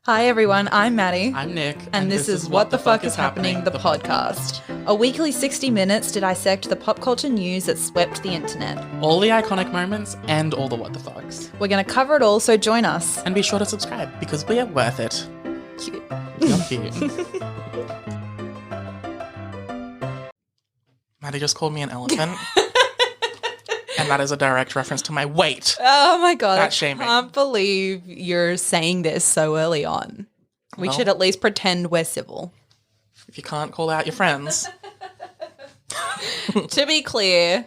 Hi everyone, I'm Maddie. I'm Nick. And this is What the Fuck is Happening, the podcast. A weekly 60 minutes to dissect the pop culture news that swept the internet. All the iconic moments and all the what the fucks. We're going to cover it all, so join us. And be sure to subscribe because we are worth it. Cute. You're cute. Maddie just called me an elephant. And that is a direct reference to my weight. Oh my God. That's shaming. I can't believe you're saying this so early on. We should at least pretend we're civil. If you can't call out your friends. To be clear.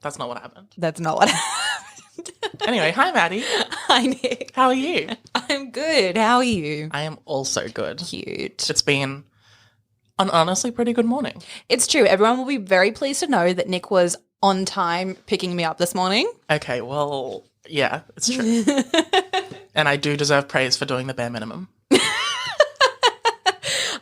That's not what happened. That's not what happened. Anyway, hi Maddie. Hi Nick. How are you? I'm good. How are you? I am also good. Cute. It's been an honestly pretty good morning. It's true. Everyone will be very pleased to know that Nick was on time picking me up this morning. Okay, well, yeah, it's true. And I do deserve praise for doing the bare minimum.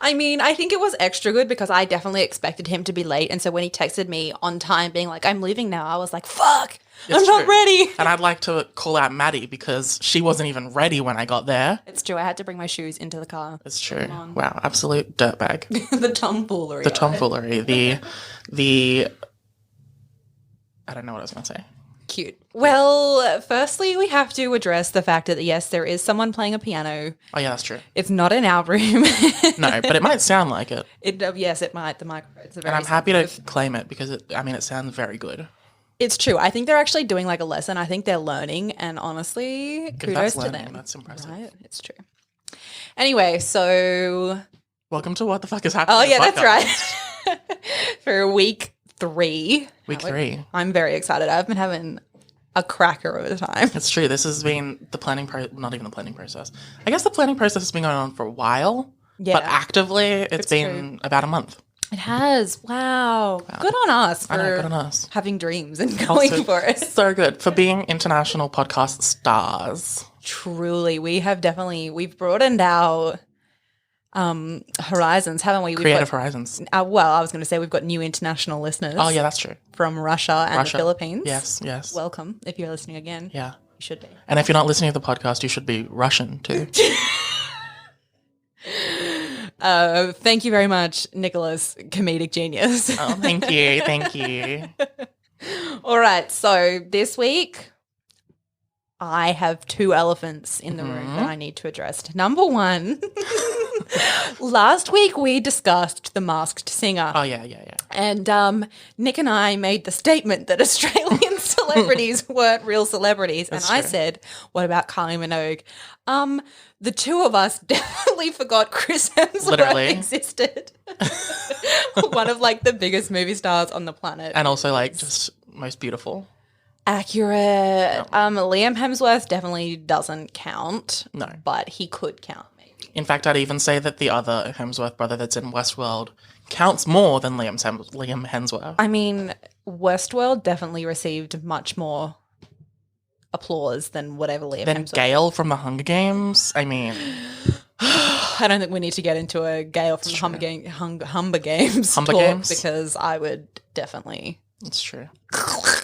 I mean, I think it was extra good because I definitely expected him to be late. And so when he texted me on time being like, I'm leaving now, I was like, fuck, I'm not ready. And I'd like to call out Maddie because she wasn't even ready when I got there. It's true. I had to bring my shoes into the car. It's true. Wow, absolute dirtbag. The tomfoolery. The tomfoolery. The I don't know what I was going to say. Cute. Well, firstly, we have to address the fact that, yes, there is someone playing a piano. Oh, yeah, that's true. It's not in our room. No, but it might sound like it. Yes, it might. The microphones are very And I'm happy to sensitive. claim it because, it sounds very good. It's true. I think they're actually doing like a lesson. I think they're learning. And honestly, kudos to them. That's impressive. Right? It's true. Anyway, so... Welcome to What the Fuck is Happening? Oh, yeah, that's right. For week 3. Week 3. I'm very excited. I've been having a cracker over the time. It's true. This has been the not even the planning process. I guess the planning process has been going on for a while. Yeah. But actively, it's been about a month. It has. Wow. Good on us for good on us. having dreams and going Also, for it. So good. For being international podcast stars. Truly. We've broadened our horizons, haven't we? Creative horizons. Well, I was going to say we've got new international listeners. Oh, yeah, that's true. From Russia and the Philippines. Yes. Welcome if you're listening again. Yeah. You should be. And if you're not listening to the podcast, you should be Russian too. Thank you very much, Nicholas, comedic genius. Oh, thank you. Thank you. All right. So this week, I have 2 elephants in the room that I need to address. Number 1, last week we discussed The Masked Singer. Oh, yeah. And Nick and I made the statement that Australian celebrities weren't real celebrities. That's and I true. said, what about Kylie Minogue? The 2 of us definitely forgot Chris Hemsworth Literally. existed. One of like the biggest movie stars on the planet. And also just most beautiful. Accurate. Liam Hemsworth definitely doesn't count. No. But he could count, maybe. In fact, I'd even say that the other Hemsworth brother that's in Westworld counts more than Liam Hemsworth. I mean, Westworld definitely received much more applause than whatever Liam Then Hemsworth. Gale from the Hunger Games. I mean, I don't think we need to get into a Gale from Humber Games Humber talk Games? because I would definitely it's true.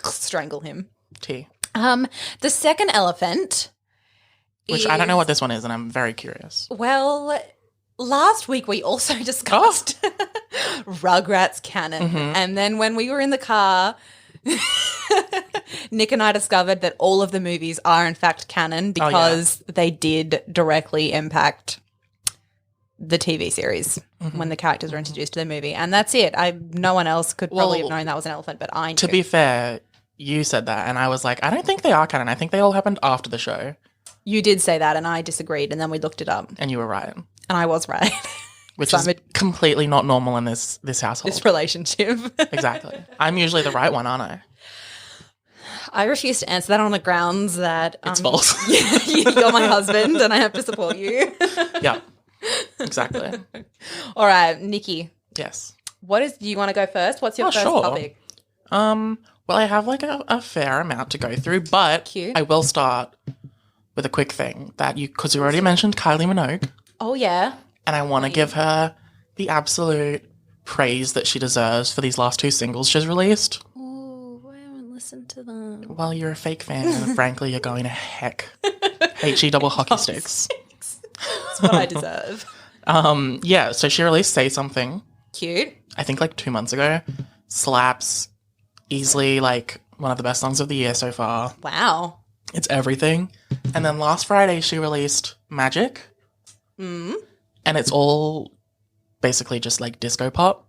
strangle him. T. The second elephant, Which I don't know what this one is, and I'm very curious. Well, last week we also discussed Rugrats canon. And then when we were in the car, Nick and I discovered that all of the movies are in fact canon because they did directly impact the TV series when the characters were introduced to the movie. And that's it. No one else could probably have known that was an elephant, but I knew. To be fair, you said that, and I was like, I don't think they are canon. I think they all happened after the show. You did say that, and I disagreed, and then we looked it up. And you were right. And I was right. Which So is completely not normal in this household. This relationship. Exactly. I'm usually the right one, aren't I? I refuse to answer that on the grounds that It's false. you're my husband and I have to support you. Yeah. Exactly. All right, Nikki. Yes. Do you want to go first? What's your first sure. topic? Well, I have like a fair amount to go through, but Cute. I will start with a quick thing because you already mentioned Kylie Minogue, Oh, yeah. and I want to give her the absolute praise that she deserves for these last 2 singles she's released. Ooh, I haven't listen to them. Well, you're a fake fan, and frankly, you're going to heck. H-E double hockey sticks. That's what I deserve. Yeah, so she released Say Something. Cute. I think like 2 months ago. Slaps. Easily like one of the best songs of the year so far. Wow. It's everything. And then last Friday she released Magic. And it's all basically just like disco pop.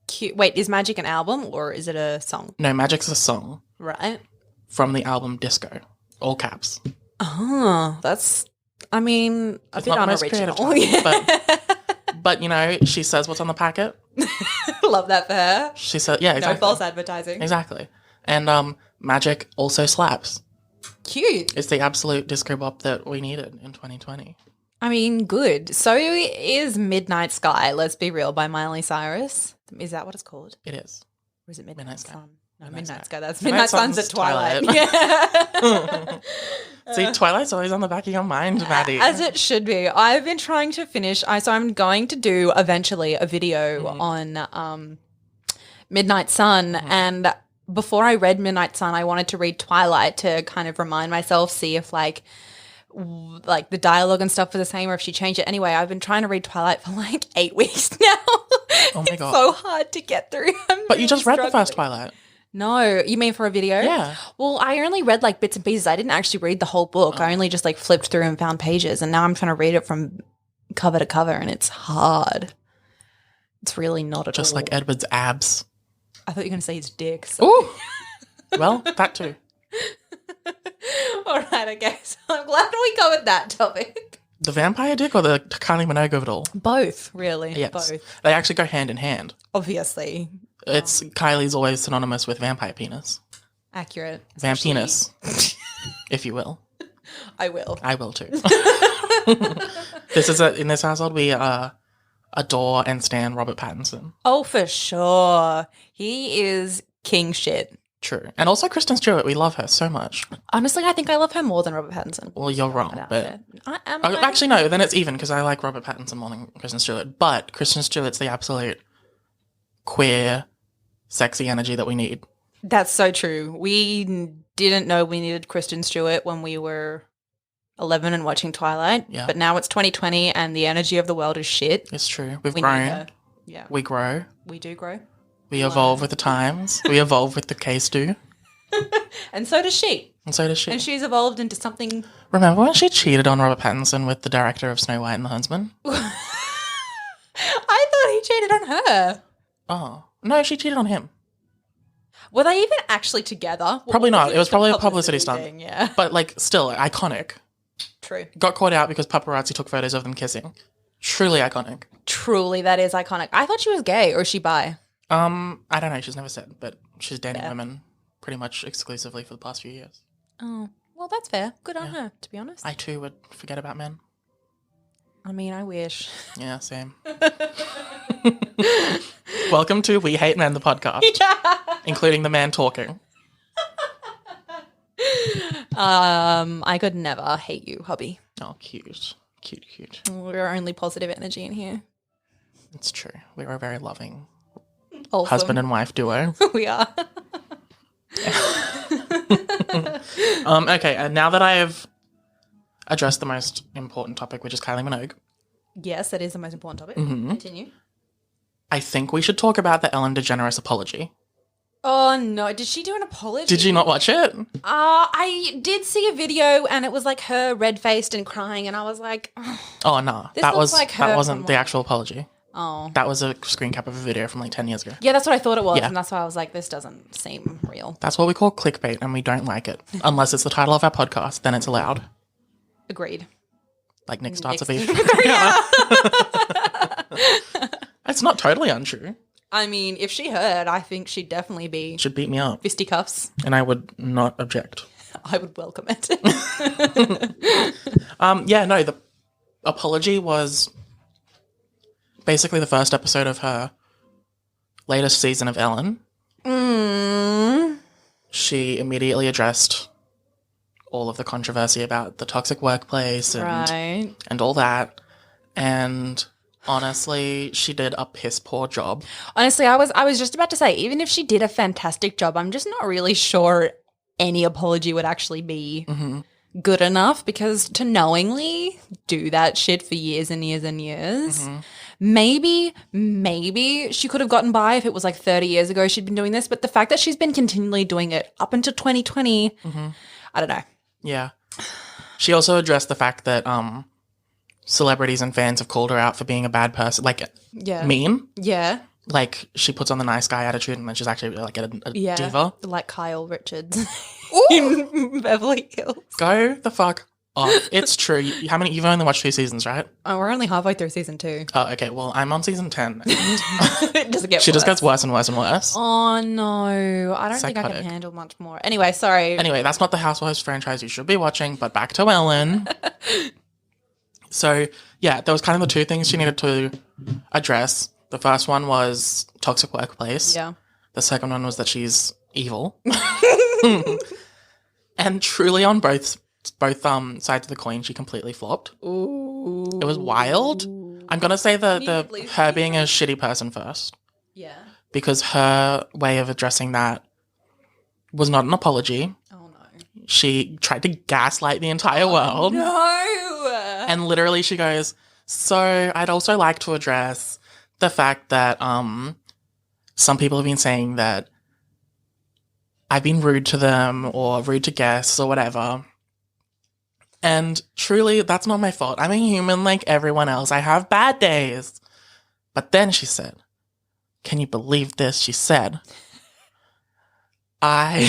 Cute. Wait, is Magic an album or is it a song? No, Magic's a song. Right. From the album Disco. All caps. Oh, that's, I mean, a It's bit not the most unoriginal. creative time, but you know, she says what's on the packet. Love that for her. She said, yeah, exactly. No false advertising. Exactly. And Magic also slaps. Cute. It's the absolute disco bop that we needed in 2020. I mean, good. So is Midnight Sky, let's be real, by Miley Cyrus. Is that what it's called? It is. Or is it Midnight Sky. Sun? No, Midnight Midnight Sky. Sky. That's Midnight Sun's at Twilight. Yeah. See, Twilight's always on the back of your mind, Maddie. As it should be. I've been trying to finish. So I'm going to do eventually a video on Midnight Sun. And before I read Midnight Sun, I wanted to read Twilight to kind of remind myself, see if like the dialogue and stuff were the same or if she changed it. Anyway, I've been trying to read Twilight for like 8 weeks now. Oh my God. It's so hard to get through. But you just read the first Twilight. No, you mean for a video? Yeah. Well, I only read like bits and pieces. I didn't actually read the whole book. I only just like flipped through and found pages. And now I'm trying to read it from cover to cover and it's hard. It's really not at all. Just like Edward's abs. I thought you were going to say his dick. So. Ooh. Well, that too. All right, okay. So I'm glad we covered that topic. The vampire dick or the Kylie Minogue of it all? Both, really. Yes. Both. They actually go hand in hand. Obviously. It's Kylie's always synonymous with vampire penis. Accurate. Vampenis, if you will. I will. I will too. In this household, we adore and stan Robert Pattinson. Oh, for sure. He is king shit. True. And also Kristen Stewart. We love her so much. Honestly, I think I love her more than Robert Pattinson. Well, you're wrong. But Actually, no, then it's even because I like Robert Pattinson more than Kristen Stewart. But Kristen Stewart's the absolute queer, sexy energy that we need. That's so true. We didn't know we needed Kristen Stewart when we were 11 and watching Twilight. Yeah. But now it's 2020 and the energy of the world is shit. It's true. We've We need grown. her. Yeah. We grow. We do grow. We evolve with the times. We evolve with the case do. And so does she. And so does she. And she's evolved into something. Remember when she cheated on Robert Pattinson with the director of Snow White and the Huntsman? I thought he cheated on her. Oh. No, she cheated on him. Were they even actually together? Probably not. It was just probably a publicity stunt. thing? Yeah. But, like, still, iconic. True. Got caught out because paparazzi took photos of them kissing. Truly iconic. Truly, that is iconic. I thought she was gay, or is she bi? I don't know. She's never said, but she's dating women pretty much exclusively for the past few years. Oh, well, that's fair. Good on her, to be honest. I, too, would forget about men. I mean, I wish. Yeah, same. Welcome to We Hate Men, the podcast, including the man talking. I could never hate you, hubby. Oh, cute. Cute, cute. We're only positive energy in here. It's true. We are a very loving Awesome. husband and wife duo. We are. Okay, and now that I have addressed the most important topic, which is Kylie Minogue, Yes, that is the most important topic. Mm-hmm. Continue. I think we should talk about the Ellen DeGeneres apology. Oh, no. Did she do an apology? Did you not watch it? I did see a video and it was like her red-faced and crying and I was like, Oh, no. This That looks like her wasn't from, the like- actual apology. oh. That was a screen cap of a video from like 10 years ago. Yeah, that's what I thought it was. Yeah. And that's why I was like, this doesn't seem real. That's what we call clickbait, and we don't like it. Unless it's the title of our podcast, then it's allowed. Agreed. Like Nick starts a Nick's- beef. It's not totally untrue. I mean, if she heard, I think she'd definitely be Should beat me up. fisticuffs. And I would not object. I would welcome it. Yeah, no, the apology was basically the first episode of her latest season of Ellen. She immediately addressed all of the controversy about the toxic workplace and Right. and all that. And Honestly, she did a piss poor job. Honestly, I was just about to say, even if she did a fantastic job, I'm just not really sure any apology would actually be good enough, because to knowingly do that shit for years and years and years, maybe she could have gotten by if it was like 30 years ago she'd been doing this, but the fact that she's been continually doing it up until 2020, I don't know. Yeah. She also addressed the fact that celebrities and fans have called her out for being a bad person, like mean. Yeah. Like, she puts on the nice guy attitude and then she's actually like a diva. Like Kyle Richards in Beverly Hills. Go the fuck off. It's true. You've only watched 2 seasons, right? Oh, we're only halfway through season 2. Oh, okay. Well, I'm on season 10. It doesn't get She worse. just gets worse and worse and worse. Oh, no. I don't think I can handle much more. Anyway, sorry. Anyway, that's not the Housewives franchise you should be watching, but back to Ellen. So, yeah, there was kind of the 2 things she needed to address. The first one was toxic workplace. Yeah. The second one was that she's evil. And truly on both sides of the coin, she completely flopped. Ooh. It was wild. I'm going to say her being a shitty person first. Yeah. Because her way of addressing that was not an apology. Oh, no. She tried to gaslight the entire world. No. And literally she goes, so I'd also like to address the fact that some people have been saying that I've been rude to them or rude to guests or whatever. And truly, that's not my fault. I'm a human like everyone else. I have bad days. But then she said, can you believe this? She said, Oh,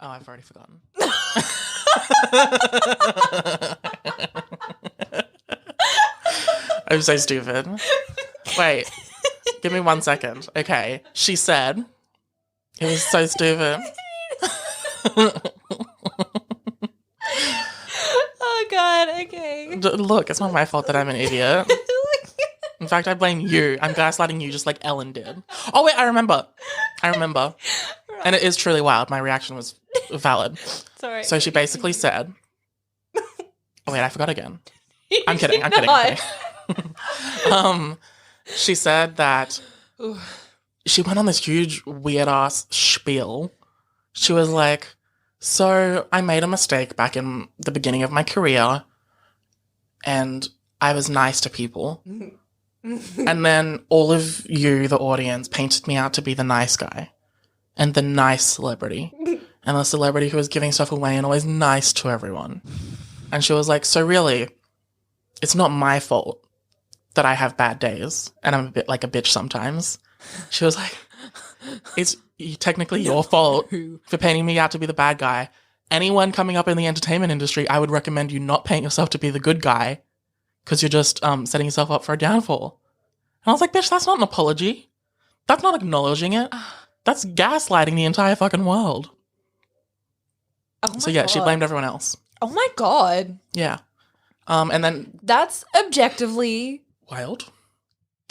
I've already forgotten. I'm so stupid. Wait, give me 1 second. Okay, she said, it was so stupid. Oh, God, okay. Look, it's not my fault that I'm an idiot. In fact, I blame you. I'm gaslighting you just like Ellen did. Oh, wait, I remember. Right. And it is truly wild. My reaction was valid. Sorry. So she basically said, oh, wait, I forgot again. I'm kidding. Okay. She said that she went on this huge weird ass spiel. She was like, so I made a mistake back in the beginning of my career and I was nice to people. And then all of you, the audience, painted me out to be the nice guy and the nice celebrity and the celebrity who was giving stuff away and always nice to everyone. And she was like, so really, it's not my fault that I have bad days and I'm a bit like a bitch sometimes. She was like, it's technically your fault for painting me out to be the bad guy. Anyone coming up in the entertainment industry, I would recommend you not paint yourself to be the good guy because you're just setting yourself up for a downfall. And I was like, bitch, that's not an apology. That's not acknowledging it. That's gaslighting the entire fucking world. Oh so yeah, God. She blamed everyone else. Oh my God. Yeah. And then... That's objectively... wild.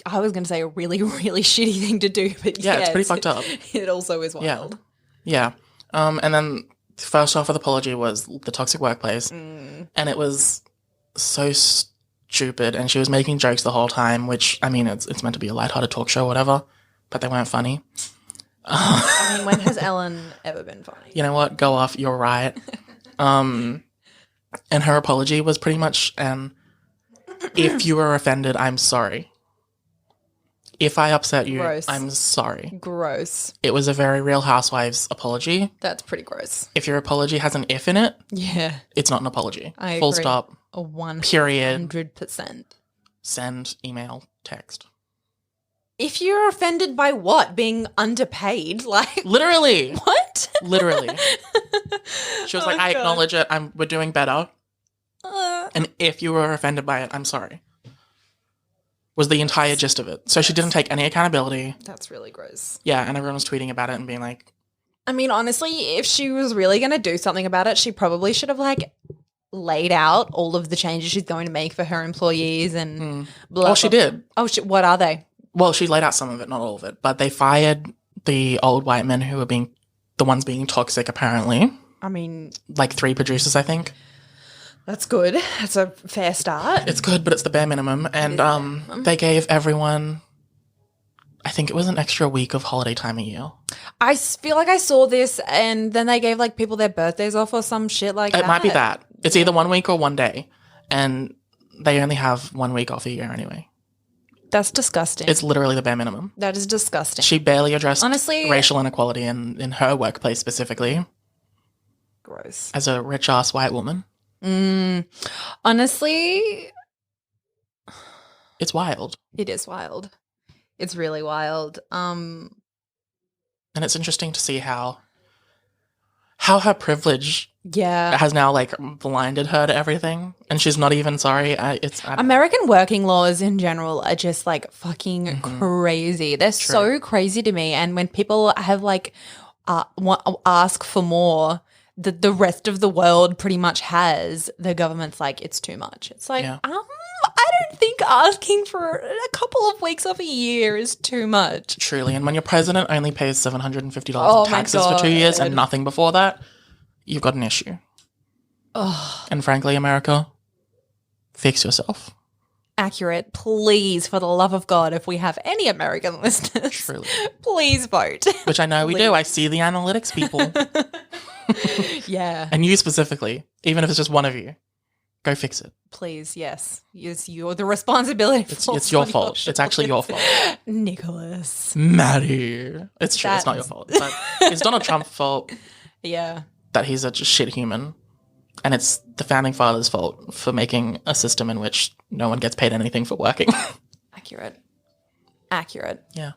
I was going to say a really, really shitty thing to do, but yeah, it's pretty fucked up. It also is wild. Yeah. And then the first off of the apology was the toxic workplace. And it was so stupid. And she was making jokes the whole time, which, I mean, it's meant to be a lighthearted talk show or whatever, but they weren't funny. I mean, when has Ellen ever been funny? You know what? Go off. You're right. And her apology was pretty much, if you were offended, I'm sorry. If I upset you, gross. I'm sorry. Gross. It was a very Real Housewives apology. That's pretty gross. If your apology has an if in it, yeah, it's not an apology. I Full agree. stop. A 100%. Period. 100%. Send, email, text. If you're offended by what? Being underpaid? Like literally. What? Literally. She was like, I acknowledge it. We're doing better. And if you were offended by it, I'm sorry. Was the entire gist of it. So she didn't take any accountability. That's really gross. Yeah, and everyone was tweeting about it and being like... I mean, honestly, if she was really going to do something about it, she probably should have, like, laid out all of the changes she's going to make for her employees and blah, Well, she did. Oh, what are they? Well, she laid out some of it, not all of it. But they fired the old white men who were the ones being toxic, apparently. I mean... Like 3 producers, I think. That's good. That's a fair start. It's good, but it's the bare minimum. And they gave everyone, I think it was an extra week of holiday time a year. I feel like I saw this and then they gave like people their birthdays off or some shit like that. It might be that. It's either 1 week or 1 day. And they only have 1 week off a year anyway. That's disgusting. It's literally the bare minimum. That is disgusting. She barely addressed honestly, racial inequality in her workplace specifically. Gross. As a rich-ass white woman. Honestly. It's wild. It is wild. It's really wild. And it's interesting to see how her privilege has now like blinded her to everything, and she's not even sorry. American working laws in general are just like fucking crazy. They're so crazy to me. And when people have like ask for more, the rest of the world pretty much has, the government's like, it's too much. It's like, I don't think asking for a couple of weeks of a year is too much. Truly. And when your president only pays $750 in taxes for 2 years and nothing before that, you've got an issue. And frankly, America, fix yourself. Accurate. Please, for the love of God, if we have any American listeners, truly, please vote. Which I know we do. I see the analytics people. Yeah. And you specifically, even if it's just one of you, go fix it. Please, yes. It's the responsibility. It's your fault. It's actually your fault. Nicholas. Maddie. It's true. It's not your fault. But it's Donald Trump's fault. Yeah. That he's a shit human. And it's the founding fathers' fault for making a system in which no one gets paid anything for working. Accurate. Yeah.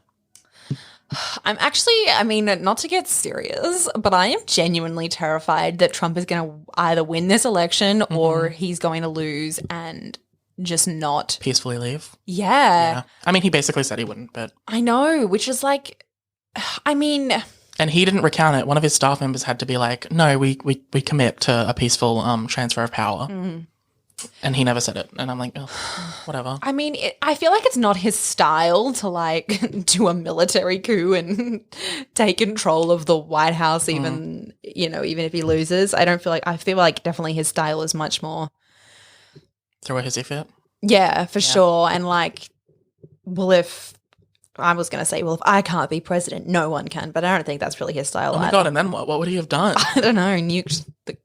I'm actually, I mean, not to get serious, but I am genuinely terrified that Trump is going to either win this election or he's going to lose and just not peacefully leave. Yeah. I mean, he basically said he wouldn't, but I know, which is like, I mean, and he didn't recount it. One of his staff members had to be like, no, we commit to a peaceful transfer of power. And he never said it. And I'm like, oh, whatever. I mean, I feel like it's not his style to like do a military coup and take control of the White House even, even if he loses. I feel like definitely his style is much more throw a hissy fit. Yeah, for sure. And like, if I can't be president, no one can. But I don't think that's really his style. Oh my God, and then what? What would he have done? I don't know, nuked the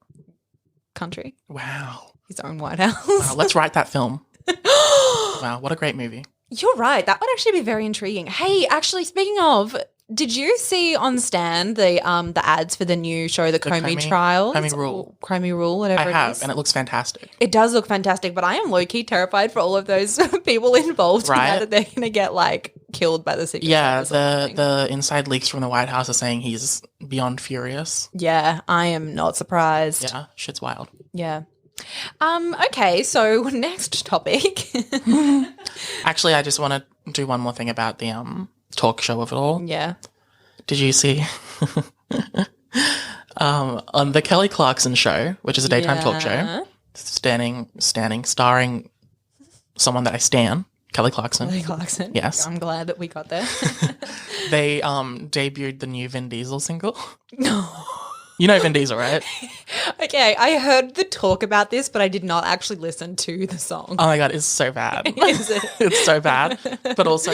country. Wow. His own White House. Wow, let's write that film. Wow, what a great movie. You're right. That would actually be very intriguing. Hey, actually, speaking of, did you see on Stan the ads for the new show, the Comey Trials? Comey Rule. Comey Rule, whatever it is. I have, and it looks fantastic. It does look fantastic, but I am low-key terrified for all of those people involved in that they're going to get, like, killed by the Secret Service. Yeah, the inside leaks from the White House are saying he's beyond furious. Yeah, I am not surprised. Yeah, shit's wild. Yeah. Okay, so next topic. Actually, I just want to do one more thing about the talk show of it all. Yeah. Did you see on the Kelly Clarkson show, which is a daytime talk show, starring someone that I stan, Kelly Clarkson. Kelly Clarkson. Yes. I'm glad that we got there. They debuted the new Vin Diesel single. No. You know Vin Diesel, right? Okay, I heard the talk about this, but I did not actually listen to the song. Oh my God, it's so bad. Is it? It's so bad. But also,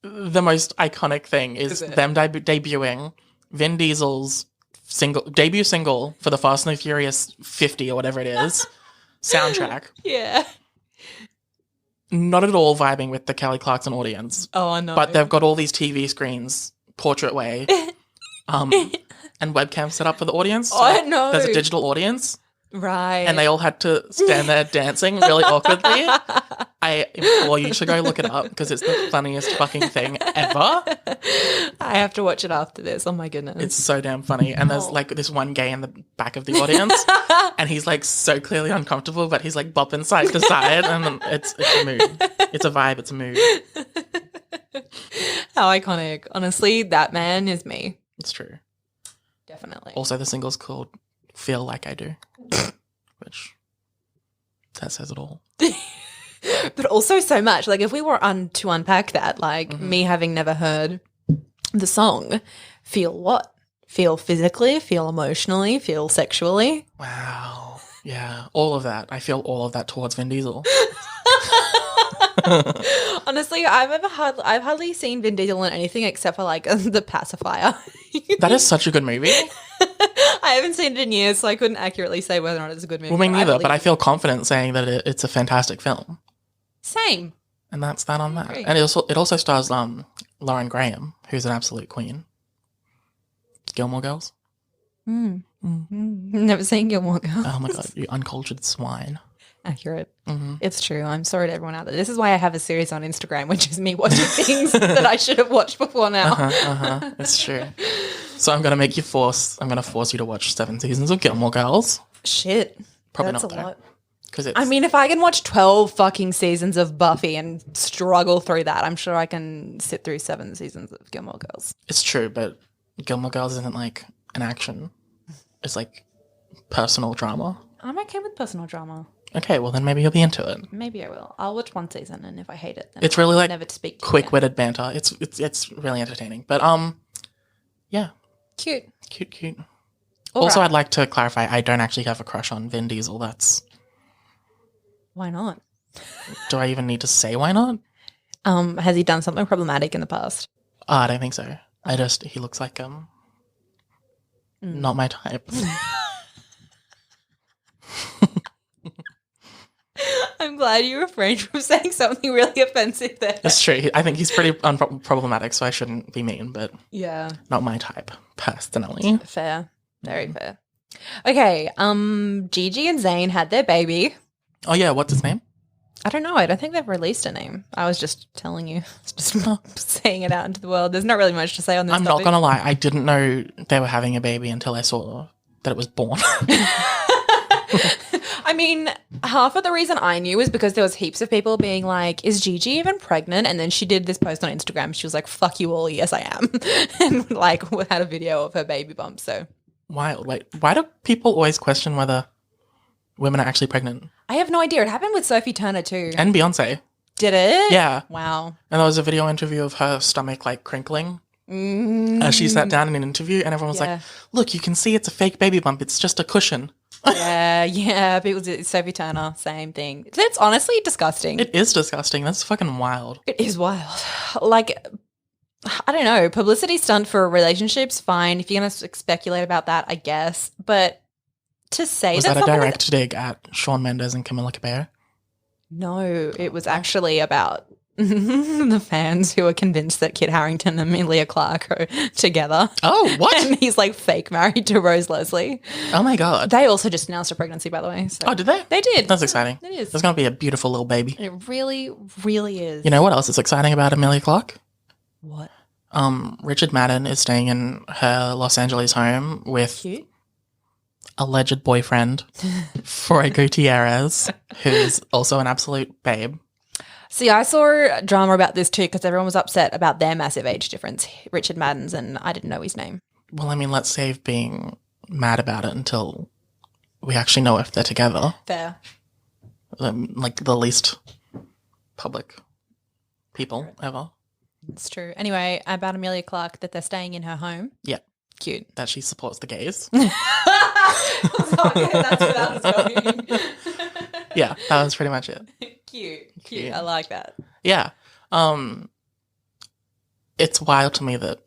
the most iconic thing is them debuting Vin Diesel's debut single for the Fast and the Furious 50 or whatever it is, soundtrack. Yeah. Not at all vibing with the Kelly Clarkson audience. Oh, I know. But they've got all these TV screens, portrait way, and webcams set up for the audience. So I know. There's a digital audience. Right. And they all had to stand there dancing really awkwardly. I implore you to go look it up because it's the funniest fucking thing ever. I have to watch it after this. Oh my goodness. It's so damn funny. And there's like this one gay in the back of the audience and he's like so clearly uncomfortable, but he's like bopping side to side and it's a mood. It's a vibe. It's a mood. How iconic. Honestly, that man is me. It's true. Definitely. Also, the single's called Feel Like I Do, which that says it all. But also so much. Like, if we were to unpack that, like me having never heard the song, feel what? Feel physically, feel emotionally, feel sexually. Wow. Yeah, all of that. I feel all of that towards Vin Diesel. Honestly, I've hardly seen Vin Diesel in anything except for like The Pacifier. That is such a good movie. I haven't seen it in years, so I couldn't accurately say whether or not it's a good movie. Well, me neither, but I feel confident saying that it's a fantastic film. Same. And that's that on that. And it also stars Lauren Graham, who's an absolute queen. Gilmore Girls. Never seen Gilmore Girls. Oh my god, you uncultured swine. Accurate. It's true. I'm sorry to everyone out there. This is why I have a series on Instagram, which is me watching things that I should have watched before now. It's true. So I'm going to force you to watch 7 seasons of Gilmore Girls. Shit. Probably That's not, a though. lot. I mean, if I can watch 12 fucking seasons of Buffy and struggle through that, I'm sure I can sit through 7 seasons of Gilmore Girls. It's true, but Gilmore Girls isn't like an action. It's like personal drama. I'm okay with personal drama. Okay, well then maybe you'll be into it. Maybe I will. I'll watch 1 season, and if I hate it, then it's really like never to speak to quick-witted banter. It's really entertaining. But yeah. Cute. All also, right. I'd like to clarify, I don't actually have a crush on Vin Diesel. Why not? Do I even need to say why not? Has he done something problematic in the past? I don't think so. He looks like not my type. I'm glad you refrained from saying something really offensive there. That's true. I think he's pretty problematic, so I shouldn't be mean, but yeah, not my type, personally. Fair. Very fair. Okay, Gigi and Zayn had their baby. Oh yeah, what's his name? I don't know. I don't think they've released a name. I was just telling you. Just saying it out into the world. There's not really much to say on this topic. Not going to lie. I didn't know they were having a baby until I saw that it was born. I mean, half of the reason I knew was because there was heaps of people being like, is Gigi even pregnant? And then she did this post on Instagram. She was like, fuck you all. Yes, I am. And like had a video of her baby bump. So wild. Wait, why do people always question whether women are actually pregnant? I have no idea. It happened with Sophie Turner too. And Beyonce. Did it? Yeah. Wow. And there was a video interview of her stomach like crinkling as she sat down in an interview, and everyone was like, look, you can see it's a fake baby bump. It's just a cushion. Yeah. People did. Sophie Turner, same thing. It's honestly disgusting. It is disgusting. That's fucking wild. It is wild. Like, I don't know. Publicity stunt for relationships, fine. If you're going to speculate about that, I guess. But to say was that a direct dig at Shawn Mendes and Camila Cabello? No, it was actually about the fans who are convinced that Kit Harington and Emilia Clarke are together. Oh, what? And he's like fake married to Rose Leslie. Oh my God. They also just announced a pregnancy, by the way. So. Oh, did they? They did. That's exciting. It is. There's going to be a beautiful little baby. It really, really is. You know what else is exciting about Emilia Clarke? What? Richard Madden is staying in her Los Angeles home with alleged boyfriend Foy Gutierrez, who's also an absolute babe. See, I saw drama about this too because everyone was upset about their massive age difference, Richard Madden's, and I didn't know his name. Well, I mean, let's save being mad about it until we actually know if they're together. Fair. Like the least public people ever. It's true. Anyway, about Emilia Clarke, that they're staying in her home. Yeah. Cute. That she supports the gays. Sorry, that's where that was going. Yeah, that was pretty much it. Cute. I like that. Yeah. It's wild to me that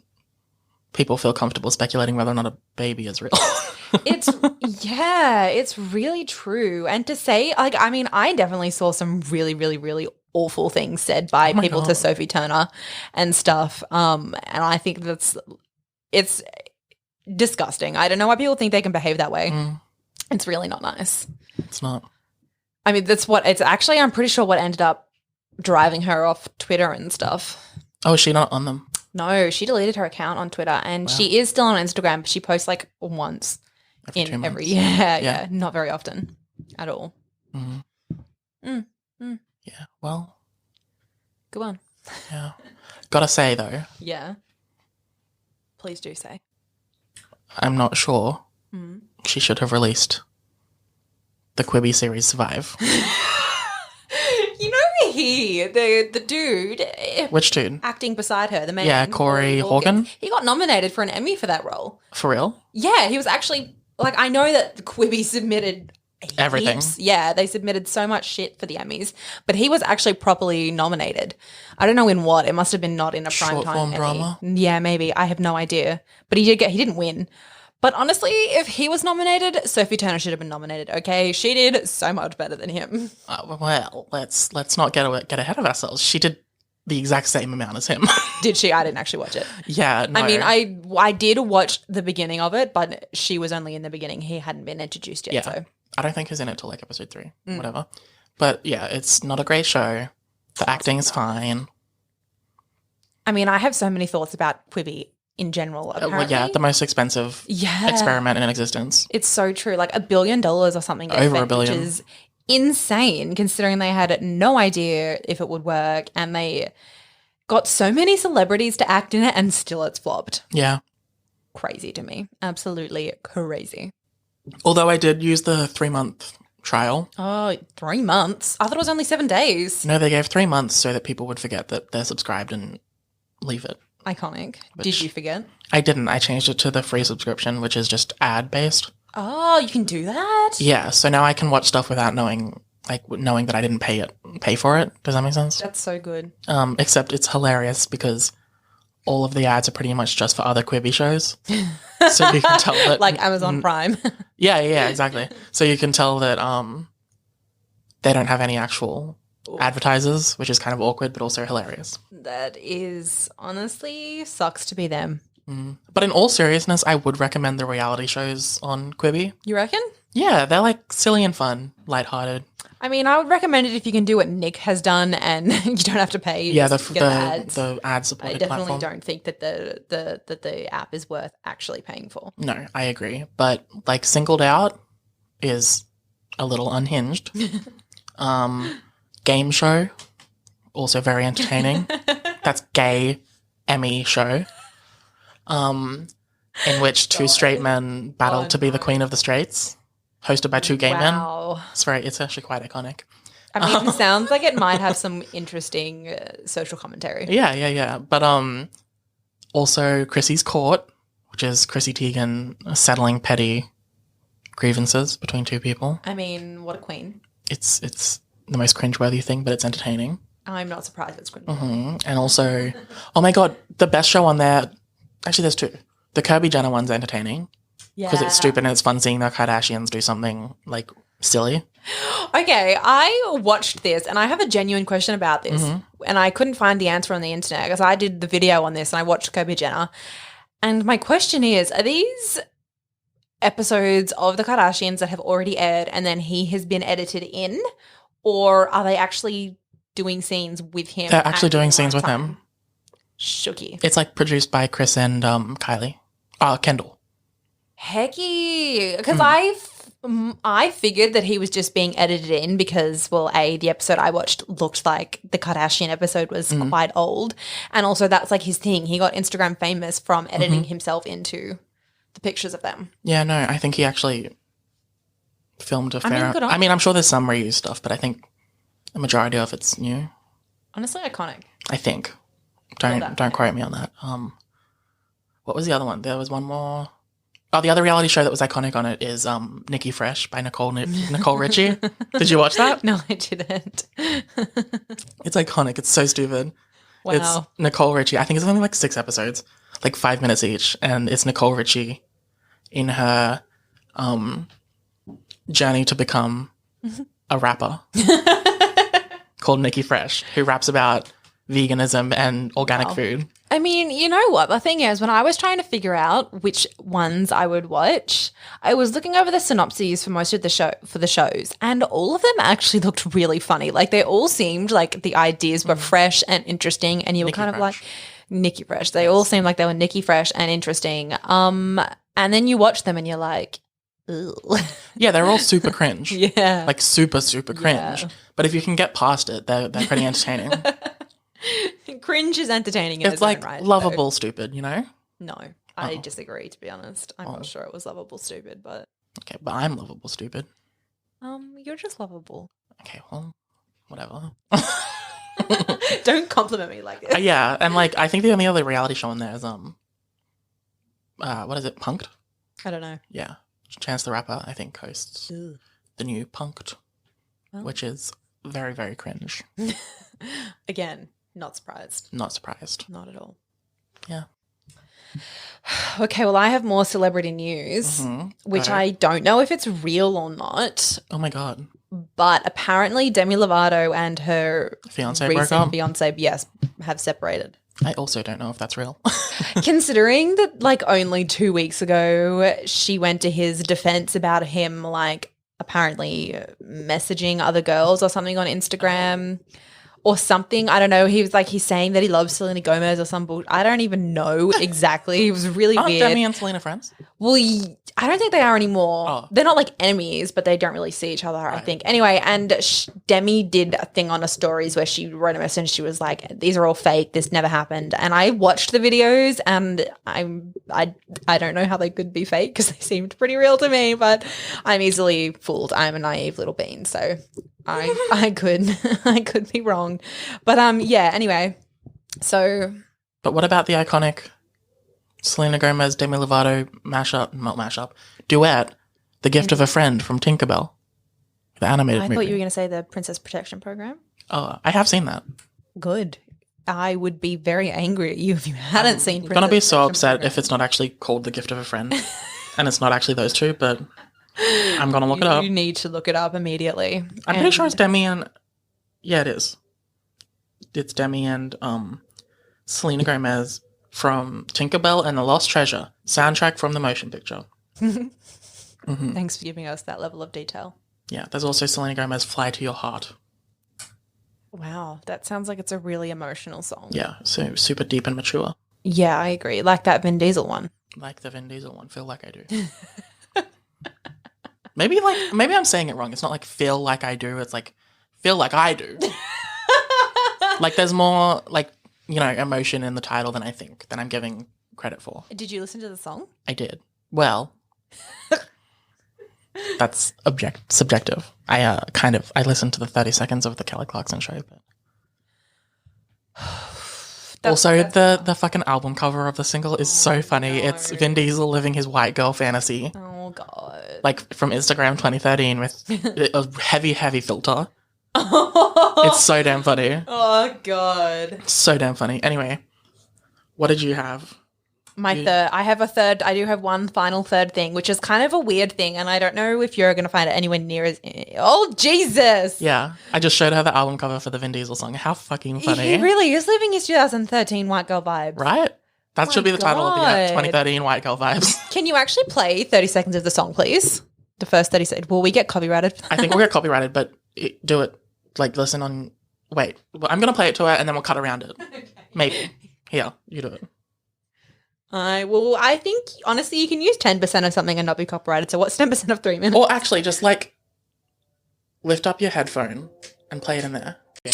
people feel comfortable speculating whether or not a baby is real. It's really true. And to say, like, I mean, I definitely saw some really, really, really awful things said by people to Sophie Turner and stuff. And I think it's disgusting. I don't know why people think they can behave that way. It's really not nice. It's not. I mean, I'm pretty sure what ended up driving her off Twitter and stuff. Oh, is she not on them? No, she deleted her account on Twitter and she is still on Instagram, but she posts like once every yeah, not very often at all. Yeah, well. Go on. Yeah. Gotta say though. Yeah. Please do say. I'm not sure she should have released the Quibi series Survive. You know the dude. Which dude? Acting beside her, the man. Yeah, Corey Horgan. He got nominated for an Emmy for that role. For real? Yeah, he was actually, like, I know that Quibi submitted everything. Yeah, they submitted so much shit for the Emmys, but he was actually properly nominated. I don't know in what. It must have been not in a primetime Short-form Emmy. drama? Yeah, maybe. I have no idea. But he didn't win. But honestly, if he was nominated, Sophie Turner should have been nominated. Okay, she did so much better than him. Well, let's not get ahead of ourselves. She did the exact same amount as him. Did she? I didn't actually watch it. Yeah, no. I mean, I did watch the beginning of it, but she was only in the beginning. He hadn't been introduced yet. Yeah. So I don't think he's in it till like episode 3, whatever. But yeah, it's not a great show. The acting's fine. I mean, I have so many thoughts about Quibi in general. Apparently. Yeah, the most expensive experiment in existence. It's so true. Like $1 billion or something. Over $1 billion. Which is insane considering they had no idea if it would work and they got so many celebrities to act in it and still it's flopped. Yeah. Crazy to me. Absolutely crazy. Although I did use the 3-month trial. Oh, 3 months? I thought it was only 7 days. No, they gave 3 months so that people would forget that they're subscribed and leave it. Iconic. Did you forget? I didn't. I changed it to the free subscription, which is just ad-based. Oh, you can do that? Yeah, so now I can watch stuff without knowing that I didn't pay for it. Does that make sense? That's so good. Except it's hilarious because all of the ads are pretty much just for other Quibi shows. So you can tell that like Amazon Prime. Yeah, exactly. So you can tell that they don't have any actual advertisers, which is kind of awkward but also hilarious. That is honestly sucks to be them. But in all seriousness, I would recommend the reality shows on Quibi. You reckon? Yeah, they're like silly and fun, lighthearted. I mean, I would recommend it if you can do what Nick has done and you don't have to pay. Yeah, the ads. The ad supported I definitely platform. don't think that the app is worth actually paying for. No, I agree. But like Singled Out is a little unhinged. Game show, also very entertaining. That's gay Emmy show. In which two straight men battle to be the queen of the straights, hosted by two gay men. It's actually quite iconic. I mean, it sounds like it might have some interesting social commentary. Yeah. But also Chrissy's Court, which is Chrissy Teigen settling petty grievances between two people. I mean, what a queen. It's the most cringeworthy thing, but it's entertaining. I'm not surprised it's cringe. And also, oh my God, the best show on there, actually there's 2. The Kirby Jenner one's entertaining. Yeah. Because it's stupid and it's fun seeing the Kardashians do something like silly. Okay, I watched this and I have a genuine question about this and I couldn't find the answer on the internet because I did the video on this and I watched Kirby Jenner. And my question is, are these episodes of the Kardashians that have already aired and then he has been edited in, or are they actually doing scenes with him? They're actually doing scenes with him. Shooky. It's like produced by Chris and Kylie. Kendall. Hecky. Because I figured that he was just being edited in because, well, the episode I watched looked like the Kardashian episode was quite old. And also that's like his thing. He got Instagram famous from editing himself into the pictures of them. Yeah, no, I think he actually filmed a fair... I mean, I'm sure there's some reused stuff, but I think the majority of it's new. Honestly, iconic. I think. Don't quote me on that. What was the other one? There was one more... Oh, the other reality show that was iconic on it is Nikki Fresh by Nicole Richie. Did you watch that? No, I didn't. It's iconic. It's so stupid. Wow. It's Nicole Richie. I think it's only like 6 episodes, like 5 minutes each. And it's Nicole Richie in her journey to become a rapper called Nikki Fresh, who raps about veganism and organic food. I mean, you know what? The thing is, when I was trying to figure out which ones I would watch, I was looking over the synopses for most of the shows, and all of them actually looked really funny. Like they all seemed like the ideas were fresh and interesting, and you were kind of like Nikki Fresh. They all seemed like they were Nikki Fresh and interesting. And then you watch them and you're like, ugh. Yeah, they're all super cringe. Yeah, like super cringe. Yeah. But if you can get past it, they're pretty entertaining. Cringe is entertaining. It's like right, lovable stupid, you know? No, I disagree, to be honest. I'm not sure it was lovable stupid, but... Okay, but I'm lovable stupid. You're just lovable. Okay, well, whatever. Don't compliment me like this. Yeah, and like, I think the only other reality show on there is, what is it, Punk'd? I don't know. Yeah. Chance the Rapper, I think, hosts. Ew. the new Punked, which is very, very cringe. Again, not surprised. Not surprised. Not at all. Yeah. Okay, well, I have more celebrity news, which I don't know if it's real or not. Oh, my God. But apparently Demi Lovato and her recent fiance, yes, have separated. I also don't know if that's real. Considering that, like, only 2 weeks ago, she went to his defense about him, like, apparently messaging other girls or something on Instagram or something. I don't know. He was like, he's saying that he loves Selena Gomez or some bullshit. I don't even know exactly. It was really weird. Demi and Selena friends? Well, I don't think they are anymore. Oh. They're not like enemies, but they don't really see each other, I think. Anyway, and Demi did a thing on her stories where she wrote a message. She was like, these are all fake. This never happened. And I watched the videos and I don't know how they could be fake because they seemed pretty real to me, but I'm easily fooled. I'm a naive little bean. So I could be wrong. But yeah, anyway. So. But what about the iconic Selena Gomez, Demi Lovato duet, The Gift of a Friend from Tinkerbell, the animated movie? I thought you were going to say the Princess Protection Program. Oh, I have seen that. Good. I would be very angry at you if you hadn't seen Princess I'm going to be so Protection upset Program. if it's not actually called The Gift of a Friend and it's not actually those two, but I'm going to look it up. You need to look it up immediately. I'm pretty sure it's Demi and... Yeah, it is. It's Demi and Selena Gomez from Tinkerbell and the Lost Treasure, soundtrack from the motion picture. Thanks for giving us that level of detail. Yeah, there's also Selena Gomez, Fly to Your Heart. Wow, that sounds like it's a really emotional song. Yeah, so super deep and mature. Yeah, I agree. Like that Vin Diesel one. Like the Vin Diesel one, Feel Like I Do. Maybe I'm saying it wrong. It's not like Feel Like I Do, it's like Feel Like I Do. Like there's more like, you know, emotion in the title than I'm giving credit for. Did you listen to the song? I did. Well, that's subjective. I listened to the 30 seconds of the Kelly Clarkson show, but also the fucking album cover of the single is so funny. No. It's Vin Diesel living his white girl fantasy. Oh God. Like from Instagram 2013 with a heavy filter. It's so damn funny. Oh God. So damn funny. Anyway, what did you have? I do have one final third thing, which is kind of a weird thing, and I don't know if you're going to find it anywhere near as... Oh, Jesus! Yeah, I just showed her the album cover for the Vin Diesel song. How fucking funny. He really is living his 2013 white girl vibes. Right? That should be the title of the 2013 white girl vibes. Can you actually play 30 seconds of the song, please? The first 30 seconds. Will we get copyrighted? I think we'll get copyrighted, but do it. Like, listen on... Wait, I'm going to play it to her, and then we'll cut around it. Okay. Maybe. Here, you do it. I think, honestly, you can use 10% of something and not be copyrighted. So what's 10% of 3 minutes? Or actually, just, like, lift up your headphone and play it in there. Yeah.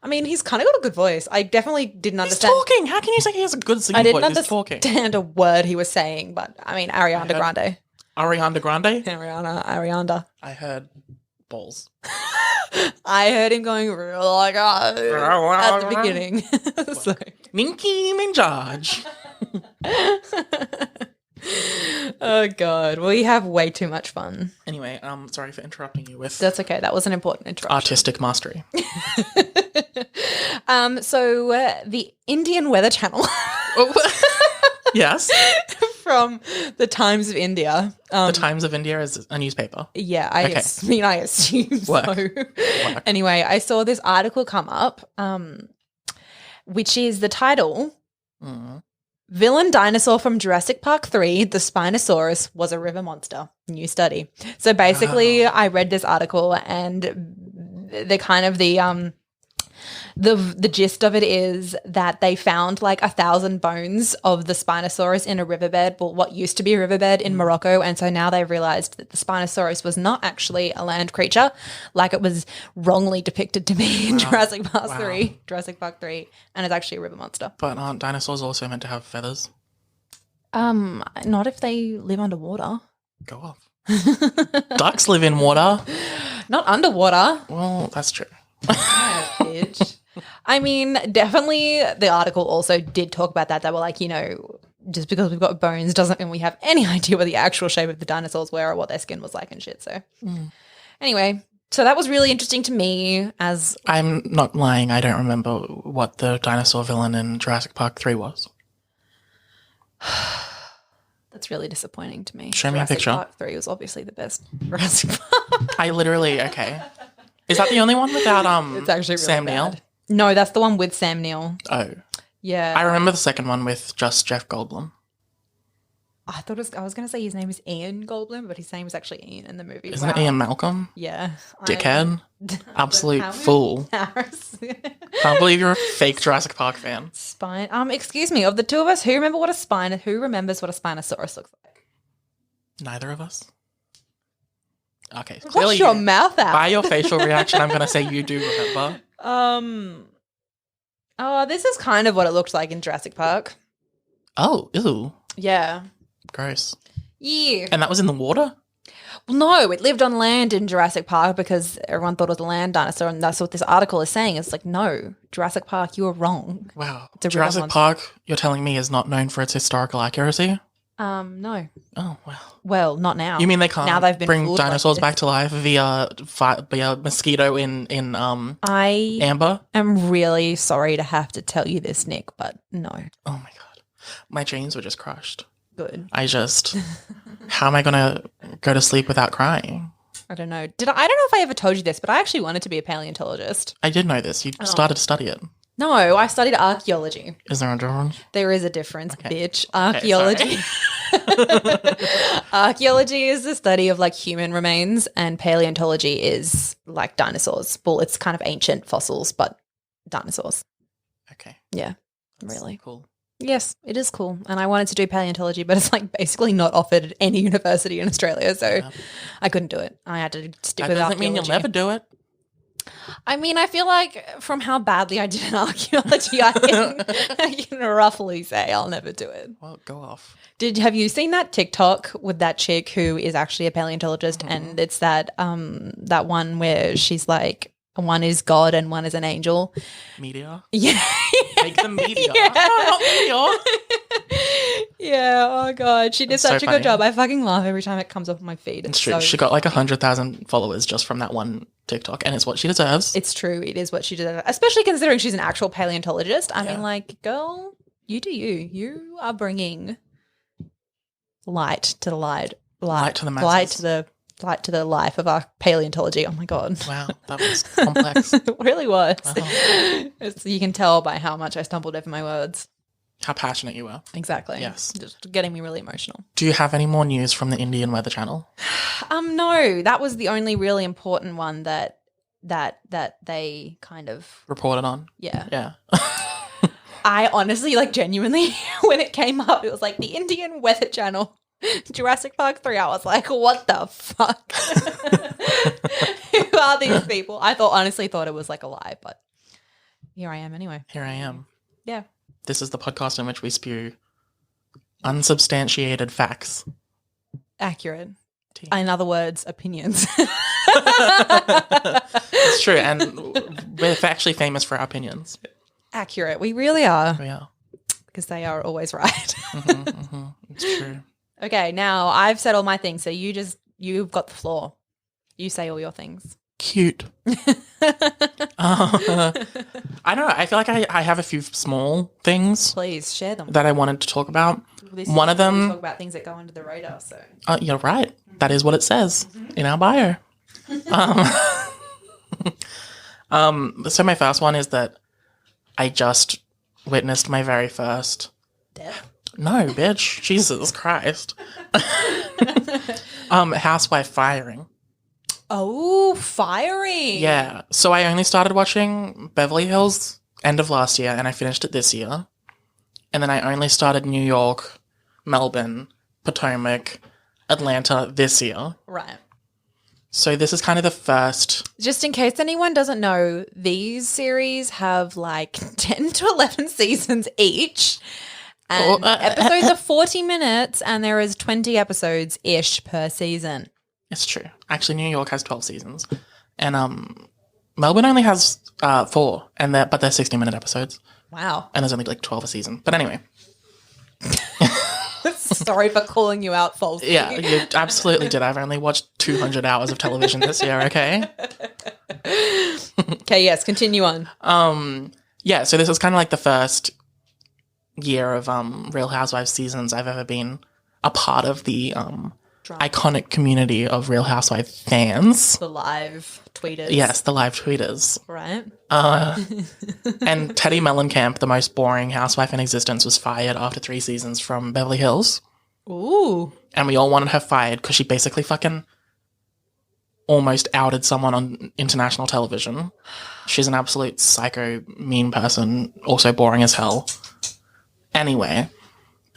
I mean, he's kind of got a good voice. I definitely didn't understand. He's talking. How can you say he has a good singing voice? I didn't understand a word he was saying, but, I mean, Ariana Grande. Ariana Grande? Ariana. I heard balls. I heard him going real like at the beginning. So. Ninky Minaj. Oh God, we have way too much fun. Anyway, sorry for interrupting you with. That's okay. That was an important interruption. Artistic mastery. So the Indian Weather Channel. Yes. From the Times of India. The Times of India is a newspaper. Yeah, I assume so. Work. Anyway, I saw this article come up, which is the title, Villain Dinosaur from Jurassic Park 3, the Spinosaurus was a river monster. New study. So basically, I read this article and the kind of the gist of it is that they found like 1,000 bones of the Spinosaurus in a riverbed, well, what used to be a riverbed in Morocco, and so now they've realised that the Spinosaurus was not actually a land creature, like it was wrongly depicted to be in Jurassic Park 3, and it's actually a river monster. But aren't dinosaurs also meant to have feathers? Not if they live underwater. Go off. Ducks live in water. Not underwater. Well, that's true. Bitch. I mean, definitely the article also did talk about that. They were like, you know, just because we've got bones doesn't mean we have any idea what the actual shape of the dinosaurs were or what their skin was like and shit. So anyway, so that was really interesting to me as... I'm not lying. I don't remember what the dinosaur villain in Jurassic Park 3 was. That's really disappointing to me. Show me a picture. Jurassic Park 3 was obviously the best Jurassic Park. I literally... Okay. Is that the only one without it's actually really Sam bad. Neill? No, that's the one with Sam Neill. Oh. Yeah. I remember the second one with just Jeff Goldblum. I was going to say his name is Ian Goldblum, but his name is actually Ian in the movie. Isn't it Ian Malcolm? Yeah. Dickhead. Absolute fool. Can't believe you're a fake Jurassic Park fan. Spine. Excuse me. Of the two of us, who remembers what a Spinosaurus looks like? Neither of us. Okay. Wash your mouth out. By your facial reaction, I'm going to say you do remember. Oh, this is kind of what it looked like in Jurassic Park. Oh, ew. Yeah. Gross. Yeah. And that was in the water? Well, no, it lived on land in Jurassic Park because everyone thought it was a land dinosaur, and that's what this article is saying. It's like, no, Jurassic Park, you were wrong. Wow. It's a Jurassic Park, you're telling me, is not known for its historical accuracy? No. Oh, wow. Well, not now. You mean they can't now they've been bring dinosaurs back to life via mosquito in amber? I'm really sorry to have to tell you this, Nick, but no. Oh, my God. My jeans were just crushed. Good. How am I going to go to sleep without crying? I don't know. I don't know if I ever told you this, but I actually wanted to be a paleontologist. I did know this. You started to study it. No, I studied archaeology. Is there a difference? There is a difference, bitch. Archaeology. Archaeology is the study of like human remains, and paleontology is like dinosaurs. Well, it's kind of ancient fossils, but dinosaurs. Okay. Yeah. That's really cool. Yes, it is cool. And I wanted to do paleontology, but it's like basically not offered at any university in Australia. So I couldn't do it. I had to stick with archaeology. That doesn't mean you'll never do it. I mean, I feel like from how badly I did in archaeology, I can roughly say I'll never do it. Well, go off. Have you seen that TikTok with that chick who is actually a paleontologist? And it's that one where she's like, one is God and one is an angel. Meteor? Yeah. Make them meteor. Yeah. Oh, not meteor. Yeah, oh God. She did such a good job. I fucking laugh every time it comes up on my feed. It's true. She got like 100,000 followers just from that one TikTok, and it's what she deserves. It's true. It is what she deserves, especially considering she's an actual paleontologist. I mean, like, girl, you do you. You are bringing light to the light to the masses. Light to the life of our paleontology. Oh my God. Wow, that was complex. It really was. Wow. You can tell by how much I stumbled over my words. How passionate you were. Exactly. Yes. Just getting me really emotional. Do you have any more news from the Indian Weather Channel? No. That was the only really important one that they kind of reported on. Yeah. Yeah. I honestly, like, genuinely, when it came up, it was like the Indian Weather Channel, Jurassic Park 3. I was like, what the fuck? Who are these people? I honestly thought it was like a lie, but here I am anyway. Here I am. Yeah. This is the podcast in which we spew unsubstantiated facts. Accurate. In other words, opinions. It's true, and we're actually famous for our opinions. Accurate. We really are. We are. Because they are always right. It's true. Okay, now I've said all my things, so you've got the floor. You say all your things. Cute. I don't know. I feel like I have a few small things. Please share them. That I wanted to talk about. One of them. Talk about things that go under the radar. So. You're right. That is what it says in our bio. So my first one is that I just witnessed my very first death. No, bitch. Jesus Christ. Housewife firing. Oh, firing. Yeah. So I only started watching Beverly Hills end of last year, and I finished it this year. And then I only started New York, Melbourne, Potomac, Atlanta this year. Right. So this is kind of the first. Just in case anyone doesn't know, these series have like 10 to 11 seasons each. And episodes are 40 minutes, and there is 20 episodes-ish per season. It's true. Actually, New York has 12 seasons. And Melbourne only has 4, but they're 60-minute episodes. Wow. And there's only like 12 a season. But anyway. Sorry for calling you out falsely. Yeah, you absolutely did. I've only watched 200 hours of television this year, okay? Okay, yes, continue on. Yeah, so this was kind of like the first year of Real Housewives seasons I've ever been a part of the iconic community of Real Housewives fans. The live tweeters. Yes, the live tweeters. Right. And Teddy Mellencamp, the most boring housewife in existence, was fired after 3 seasons from Beverly Hills. Ooh. And we all wanted her fired because she basically fucking almost outed someone on international television. She's an absolute psycho, mean person, also boring as hell. Anyway,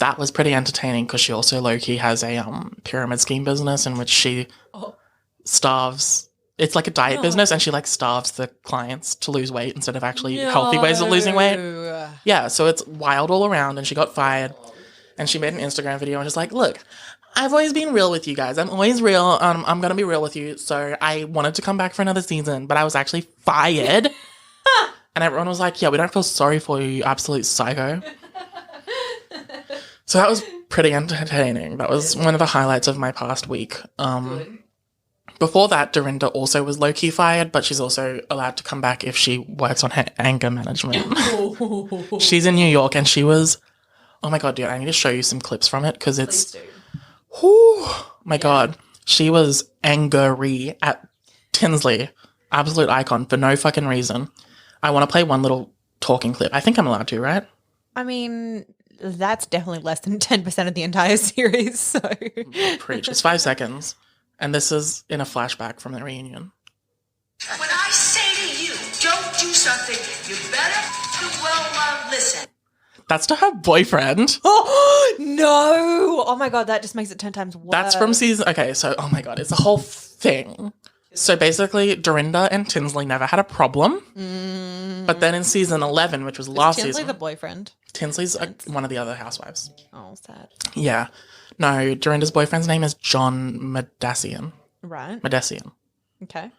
that was pretty entertaining because she also low-key has a pyramid scheme business in which she starves. It's like a diet business, and she like starves the clients to lose weight instead of actually healthy ways of losing weight. Yeah, so it's wild all around, and she got fired. And she made an Instagram video and was like, look, I've always been real with you guys. I'm always real. I'm going to be real with you. So I wanted to come back for another season, but I was actually fired. And everyone was like, yeah, we don't feel sorry for you, you absolute psycho. So that was pretty entertaining. That was one of the highlights of my past week. Before that, Dorinda also was low-key fired, but she's also allowed to come back if she works on her anger management. She's in New York, and she was... Oh my God, dude, I need to show you some clips from it because it's... My God. She was angry at Tinsley. Absolute icon for no fucking reason. I want to play one little talking clip. I think I'm allowed to, right? I mean, that's definitely less than 10% of the entire series, so... Preach. It's 5 seconds. And this is in a flashback from the reunion. When I say to you, don't do something, you better listen. That's to her boyfriend. Oh, no. Oh, my God. That just makes it 10 times worse. That's from season... Okay, so, oh my God, it's a whole thing. So basically, Dorinda and Tinsley never had a problem. But then in season 11, which was last season... Tinsley the boyfriend? Tinsley's one of the other housewives. Oh, sad. Yeah. No, Dorinda's boyfriend's name is John Madasian. Right. Madasian. Okay.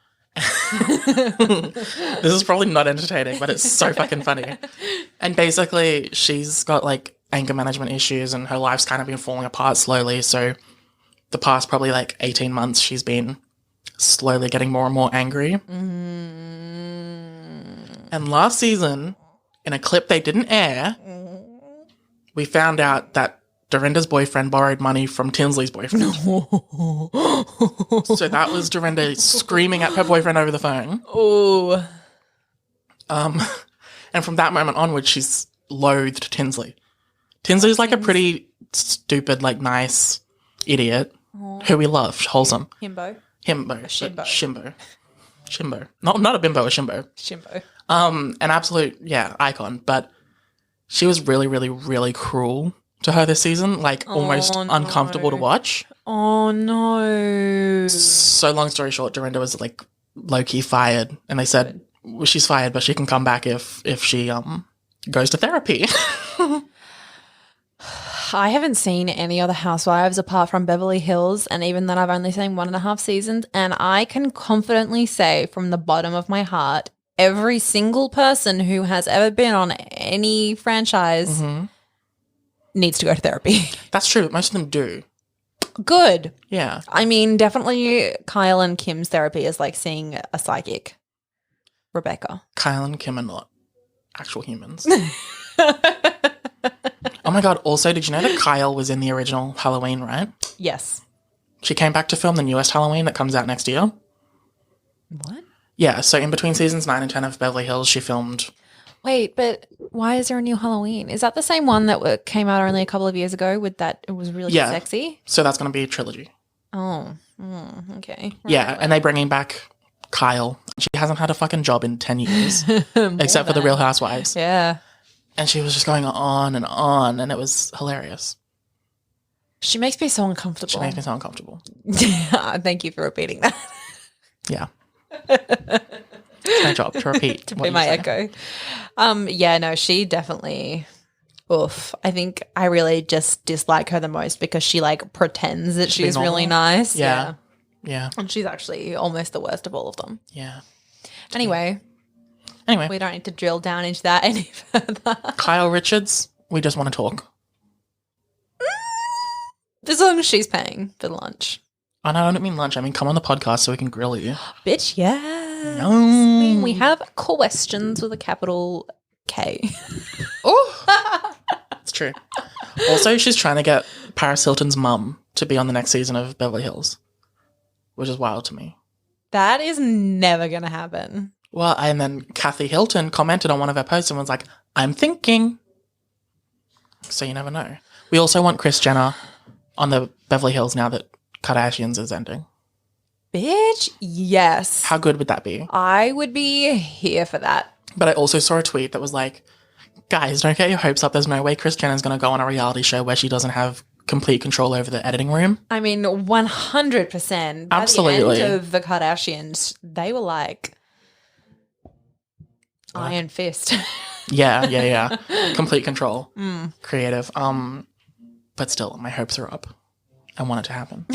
This is probably not entertaining, but it's so fucking funny. And basically, she's got like anger management issues and her life's kind of been falling apart slowly. So the past probably like 18 months, she's been slowly getting more and more angry. And last season, in a clip they didn't air, we found out that Dorinda's boyfriend borrowed money from Tinsley's boyfriend. So that was Dorinda screaming at her boyfriend over the phone. Oh. And from that moment onward, she's loathed Tinsley. Tinsley's like a pretty stupid, like nice idiot who we love, wholesome. Himbo. Shimbo. Not a bimbo, a shimbo. Shimbo. An absolute, icon. But she was really, really, really cruel to her this season, like almost uncomfortable to watch. Oh no. So long story short, Dorinda was like low-key fired, and they said she's fired, but she can come back if she goes to therapy. I haven't seen any other housewives apart from Beverly Hills, and even then I've only seen 1.5 seasons, and I can confidently say from the bottom of my heart, every single person who has ever been on any franchise needs to go to therapy. That's true. Most of them do. Good. Yeah. I mean, definitely Kyle and Kim's therapy is like seeing a psychic. Rebecca. Kyle and Kim are not actual humans. Oh my God. Also, did you know that Kyle was in the original Halloween, right? Yes. She came back to film the newest Halloween that comes out next year. What? Yeah. So in between seasons 9 and 10 of Beverly Hills, she filmed... Wait, but why is there a new Halloween? Is that the same one that came out only a couple of years ago with that it was really sexy? So that's going to be a trilogy. Oh, okay. Yeah, and they're bringing back Kyle. She hasn't had a fucking job in 10 years, except for the Real Housewives. Yeah. And she was just going on, and it was hilarious. She makes me so uncomfortable. She makes me so uncomfortable. Thank you for repeating that. Yeah. It's my job to repeat. To be my echo. Yeah, no, she definitely... Oof. I think I really just dislike her the most because she like pretends that she's really nice. Yeah. And she's actually almost the worst of all of them. Yeah. Anyway. We don't need to drill down into that any further. Kyle Richards, we just want to talk. As long as she's paying for lunch. Oh, no, I don't mean lunch. I mean come on the podcast so we can grill you. Bitch, yes. No. We have questions with a capital K. Oh, it's true. Also, she's trying to get Paris Hilton's mum to be on the next season of Beverly Hills, which is wild to me. That is never going to happen. Well, and then Kathy Hilton commented on one of her posts and was like, I'm thinking. So you never know. We also want Kris Jenner on the Beverly Hills now that Kardashians is ending. Bitch, yes. How good would that be? I would be here for that. But I also saw a tweet that was like, guys, don't get your hopes up. There's no way Kris Jenner's going to go on a reality show where she doesn't have complete control over the editing room. I mean, 100%. Absolutely. By the end of the Kardashians, they were like iron fist. Yeah. Complete control. Creative. But still, my hopes are up. I want it to happen.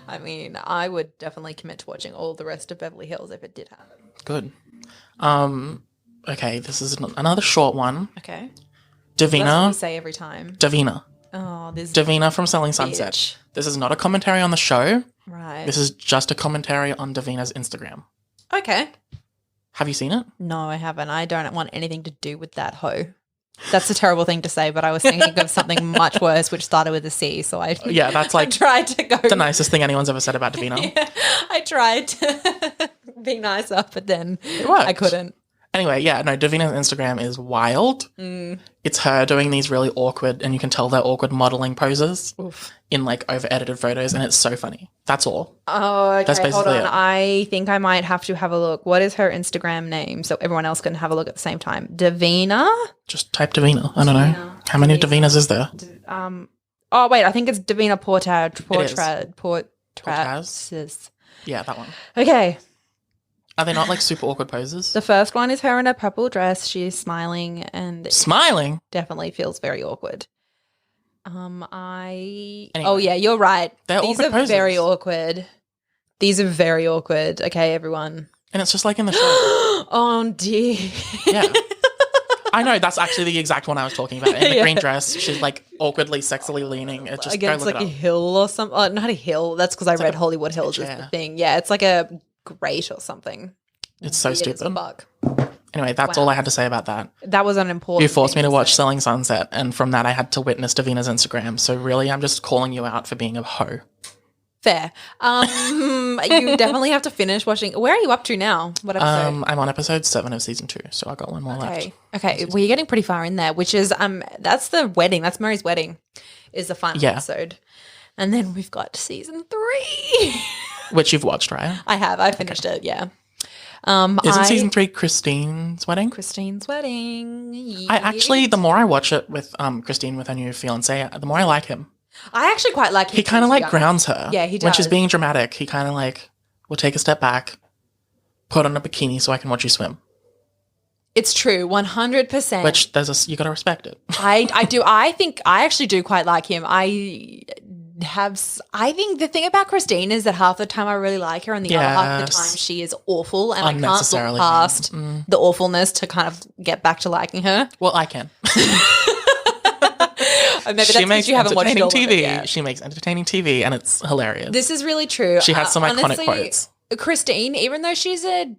I mean, I would definitely commit to watching all the rest of Beverly Hills if it did happen. Good. Okay, this is another short one. Okay. That's what Davina. we say every time. Davina. Oh, this Davina from Selling Sunset. bitch. This is not a commentary on the show. Right. This is just a commentary on Davina's Instagram. Okay. Have you seen it? No, I haven't. I don't want anything to do with that hoe. That's a terrible thing to say, but I was thinking of something much worse, which started with a C. So Yeah, that's like I tried to go. the nicest thing anyone's ever said about Davina. Yeah, I tried to be nicer, but then worked. I couldn't. Anyway, yeah, no, Davina's Instagram is wild. It's her doing these really awkward, and you can tell they're awkward modeling poses in like over-edited photos, and it's so funny. That's all. Oh, okay. That's Hold basically on. it. I think I might have to have a look. What is her Instagram name so everyone else can have a look at the same time? Davina? Just type Davina. I don't know. How many Davinas is there? Oh, wait. I think it's Davina Portraz. Yeah, that one. Okay. Are they not like super awkward poses? The first one is her in a purple dress. She's smiling and Smiling? definitely feels very awkward. Anyway, oh yeah, you're right. they're These awkward are poses. very awkward. These are very awkward. Okay, everyone. And it's just like in the show. Oh dear. Yeah. I know, that's actually the exact one I was talking about. In the Yeah. green dress, she's like awkwardly, sexily leaning. It just Against go look like a it up. hill or something. Oh, not a hill. That's because I read like a Hollywood Hills is the chair. thing. Yeah, it's like a grate or something. It's so Weird as stupid. fuck. Anyway, that's all I had to say about that. That was an important. You forced me thing to watch say. Selling Sunset, and from that I had to witness Davina's Instagram. So really, I'm just calling you out for being a hoe. Fair. You definitely have to finish watching. Where are you up to now? What episode? I'm on episode 7 of season 2, so I got one more left. Okay. Well, you're getting pretty far in there, which is that's the wedding. That's Mary's wedding, is the final episode, and then we've got season 3, Which you've watched, right? I have. I finished it. Yeah. Isn't season 3 Christine's wedding? Christine's wedding? I actually, the more I watch it with Christine with her new fiance, the more I like him. I actually quite like him. He kind of to like be honest. grounds her. Yeah, he When she's does. being dramatic, he kind of like will take a step back, put on a bikini so I can watch you swim. It's true, 100%. Which you got to respect it. I do. I think I actually do quite like him. I think the thing about Christine is that half the time I really like her, and the other half of the time she is awful, and I can't look Unnecessarily past the awfulness to kind of get back to liking her. Well, I can. Maybe that's She because makes you haven't watched entertaining all of it TV. yet. She makes entertaining TV, and it's hilarious. This is really true. She has some iconic Honestly, quotes. Christine, even though she's a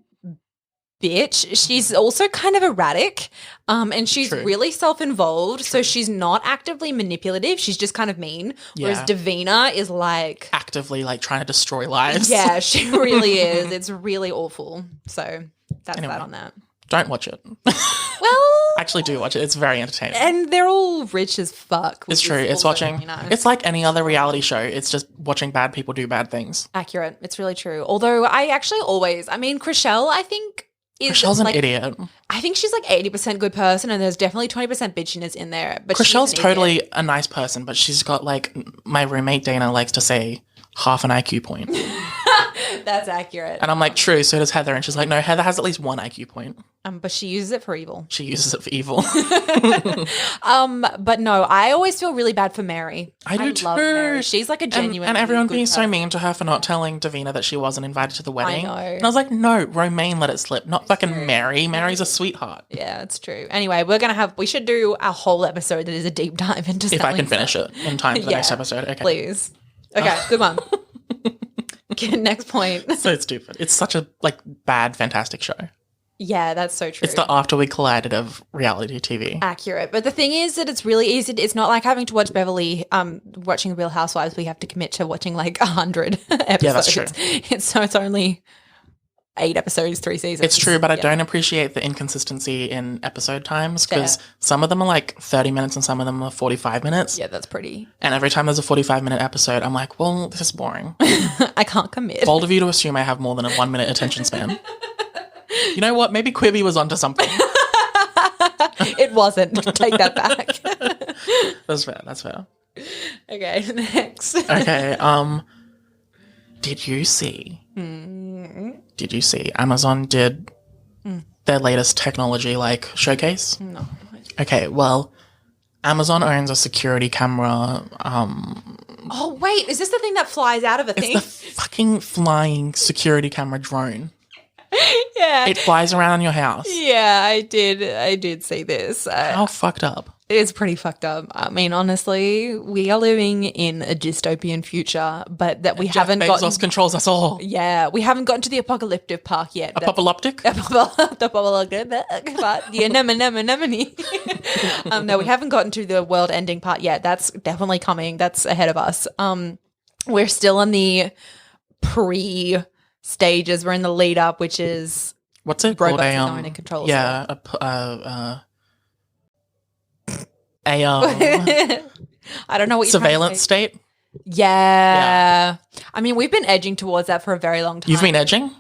bitch, she's also kind of erratic, and she's True. really self-involved. So she's not actively manipulative. She's just kind of mean. Whereas Yeah. Davina is like, Actively like trying to destroy lives. yeah, she really is. It's really awful. So that's Anyway. that on that. Don't watch it. Well, Actually, do watch it. It's very entertaining. and they're all rich as fuck. It's which true. is It's also, watching. you know, It's like any other reality show. It's just watching bad people do bad things. accurate. It's really true. Although I actually Chrishell, I think is Michelle's an like, idiot. I think she's like 80% good person, and there's definitely 20% bitchiness in there. But Michelle's she's an idiot. totally a nice person, but she's got like my roommate Dana likes to say half an IQ point. That's accurate. And I'm like, true, so does Heather. And she's like, no, Heather has at least 1 IQ point. But she uses it for evil. She uses it for evil. But no, I always feel really bad for Mary. I do too. love Mary. She's like a genuine and everyone good being person. so mean to her for not telling Davina that she wasn't invited to the wedding. know. And I was like, no, Romaine let it slip, not fucking Mary. Mary's a sweetheart. Yeah, it's true. Anyway, we should do a whole episode that is a deep dive into If I can finish it in time for the next episode. Okay. Please. Okay, good one. Okay, next point. So stupid. It's such a bad, fantastic show. Yeah, that's so true. It's the After We Collided of reality TV. Accurate. But the thing is that it's really easy. It's not like having to watch watching Real Housewives. We have to commit to watching 100 episodes. Yeah, that's true. It's only 8 episodes, 3 seasons. It's true, but I don't appreciate the inconsistency in episode times because some of them are 30 minutes and some of them are 45 minutes. Yeah, that's pretty. And every time there's a 45-minute episode, I'm like, well, this is boring. I can't commit. Bold of you to assume I have more than a 1-minute attention span. You know what? Maybe Quibi was onto something. It wasn't. Take that back. That's fair. That's fair. Okay, next. Okay. Did you see? Did you see Amazon did their latest technology showcase? No. Okay. Well, Amazon owns a security camera. Oh wait, is this the thing that flies out of a thing? It's the fucking flying security camera drone. Yeah. It flies around your house. Yeah, I did see this. How fucked up. It's pretty fucked up. I mean, honestly, we are living in a dystopian future, but that we haven't Jeff Bezos controls us all. Yeah, we haven't gotten to the apocalyptic part yet. Apocalyptic? The apocalyptic part. Yeah, no, we haven't gotten to the world ending part yet. That's definitely coming. That's ahead of us. We're still in the pre stages. We're in the lead up, which is what's it called? Robots going to control us. Yeah, I don't know what you're surveillance state. Yeah. I mean, we've been edging towards that for a very long time. You've been edging?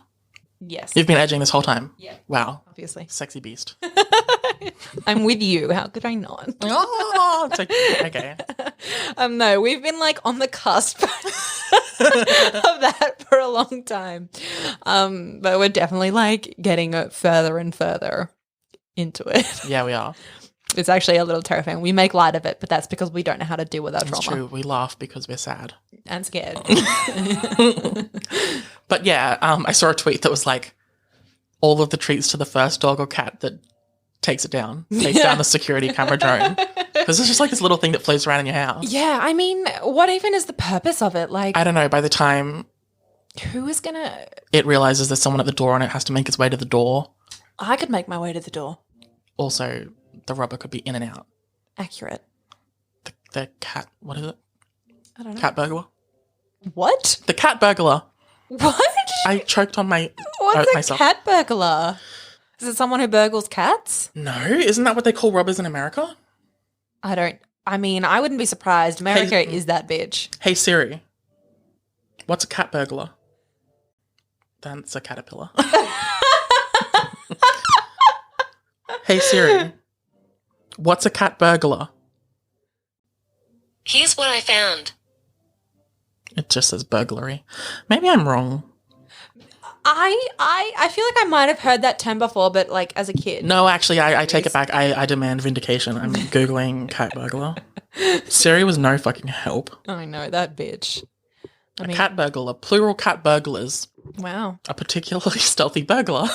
Yes. You've been edging this whole time? Yeah. Wow. Obviously. Sexy beast. I'm with you. How could I not? Oh, it's okay. No, we've been on the cusp of that for a long time. But we're definitely getting further and further into it. Yeah, we are. It's actually a little terrifying. We make light of it, but that's because we don't know how to deal with our trauma. It's true. We laugh because we're sad. And scared. But yeah, I saw a tweet that was all of the treats to the first dog or cat that takes down the security camera drone. Because it's just this little thing that floats around in your house. Yeah, I mean, what even is the purpose of it? I don't know. By the time who is gonna... it realizes there's someone at the door and it has to make its way to the door. I could make my way to the door. Also, the rubber could be in and out. Accurate. The cat, what is it? I don't know. Cat burglar? What? The cat burglar. What? I choked on What's myself. A cat burglar? Is it someone who burgles cats? No, isn't that what they call robbers in America? I wouldn't be surprised. America is that bitch. Hey Siri, what's a cat burglar? That's a caterpillar. Hey Siri, what's a cat burglar? Here's what I found. It just says burglary. Maybe I'm wrong. I feel like I might have heard that term before, but as a kid. No, actually, I take it back. I demand vindication. I'm Googling cat burglar. Siri was no fucking help. I know, that bitch. A cat burglar, plural cat burglars. Wow. A particularly stealthy burglar.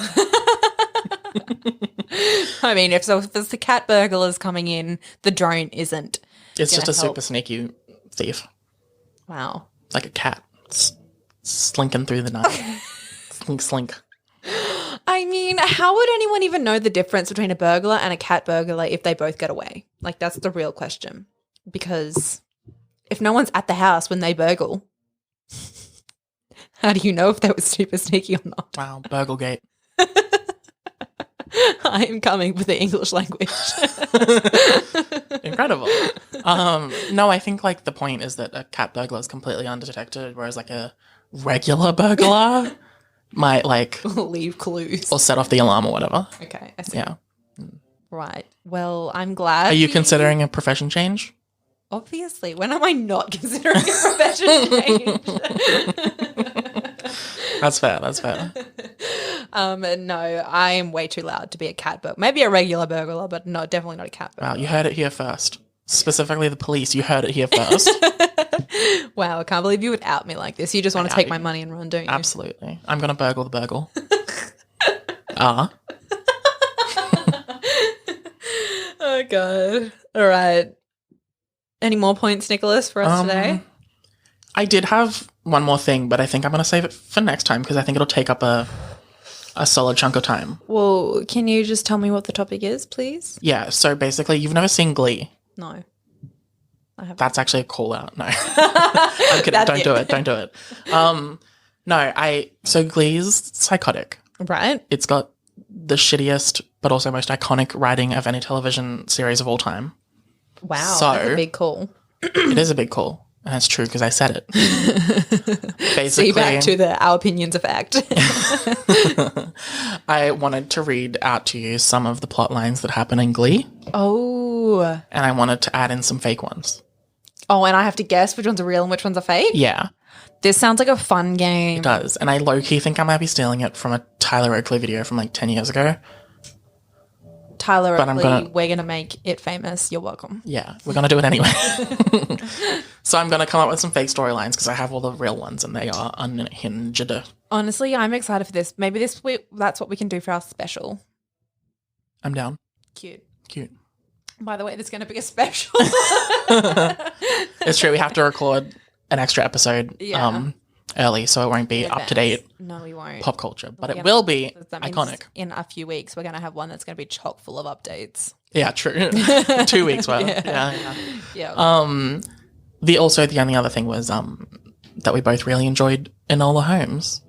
I mean, if it's the cat burglars coming in, the drone isn't. It's just a super sneaky thief. Wow. Like a cat slinking through the night. Slink. I mean, how would anyone even know the difference between a burglar and a cat burglar if they both get away? That's the real question. Because if no one's at the house when they burgle, how do you know if they were super sneaky or not? Wow, Burglegate. I am coming for the English language. Incredible. No, I think the point is that a cat burglar is completely undetected, whereas a regular burglar might leave clues or set off the alarm or whatever. Okay, I see. Yeah. Right. Well, I'm glad. Are you considering a profession change? Obviously. When am I not considering a profession change? That's fair. That's fair. No, I am way too loud to be a cat burglar. Maybe a regular burglar, but no, definitely not a cat burglar. Wow, you heard it here first. Specifically the police, you heard it here first. Wow, I can't believe you would out me like this. You just want to take my money and run, don't you? Absolutely. I'm going to burgle the burgle. Oh, God. All right. Any more points, Nicholas, for us today? I did have one more thing, but I think I'm going to save it for next time because I think it'll take up a solid chunk of time. Well, can you just tell me what the topic is, please? Yeah, so basically, you've never seen Glee. No. I haven't. That's actually a call out. No. I'm kidding. Don't do it. Don't do it. So Glee's psychotic. Right. It's got the shittiest but also most iconic writing of any television series of all time. Wow, So, that's a big call. It is a big call. And it's true because I said it. Basically, See, back to our opinions effect. I wanted to read out to you some of the plot lines that happen in Glee. Oh. And I wanted to add in some fake ones. Oh, and I have to guess which ones are real and which ones are fake? Yeah. This sounds like a fun game. It does. And I low-key think I might be stealing it from a Tyler Oakley video from like 10 years ago. Tyler Oakley, we're going to make it famous. You're welcome. Yeah, we're going to do it anyway. So I'm going to come up with some fake storylines because I have all the real ones and they are unhinged. Honestly, I'm excited for this. Maybe this week, that's what we can do for our special. I'm down. Cute. By the way, there's going to be a special. It's true. We have to record an extra episode early, so it won't be up to date. No, we won't. Pop culture, but it will be iconic. In a few weeks, we're going to have one that's going to be chock full of updates. Yeah, true. 2 weeks worth. Yeah. The only other thing was that we both really enjoyed Enola Holmes.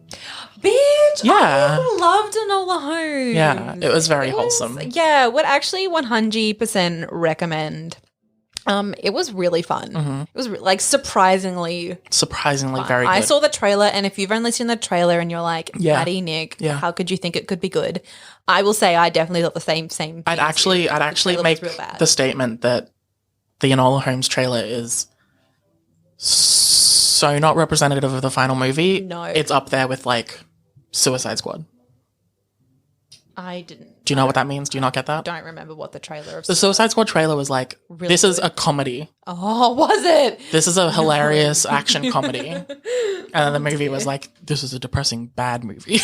Bitch, yeah. I loved Enola Holmes. Yeah, it was very wholesome. Yeah, would actually 100% recommend. It was really fun. Mm-hmm. It was surprisingly fun. Very good. I saw the trailer, and if you've only seen the trailer and you're like, Maddie, Nick, how could you think it could be good? I will say I definitely thought the same thing. I'd actually make the statement that the Enola Holmes trailer is so not representative of the final movie. No. It's up there with like Suicide Squad. I didn't. Do you know what that means? Do you not get that? I don't remember what the trailer of the Suicide Squad trailer was like. Really this good. Is a comedy. Oh, was it? This is a hilarious action comedy. And then the movie was like, this is a depressing bad movie.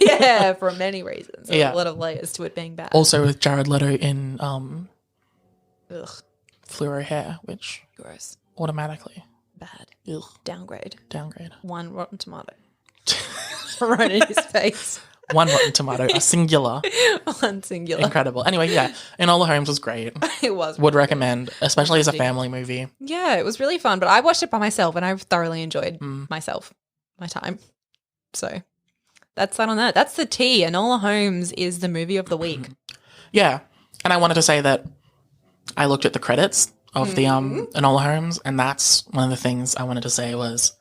Yeah, for many reasons. There's a lot of layers to it being bad. Also with Jared Leto in fluoro hair, which gross. Automatically bad. Ugh. Downgrade. 1 Rotten Tomato. Right in his face. 1 Rotten Tomato, a singular. 1 singular. Incredible. Anyway, Enola Holmes was great. It was. Would recommend, especially as a family movie. Yeah, it was really fun, but I watched it by myself and I thoroughly enjoyed myself, my time. So that's that on that. That's the tea. Enola Holmes is the movie of the week. Yeah. And I wanted to say that I looked at the credits of the Enola Holmes, and that's one of the things I wanted to say was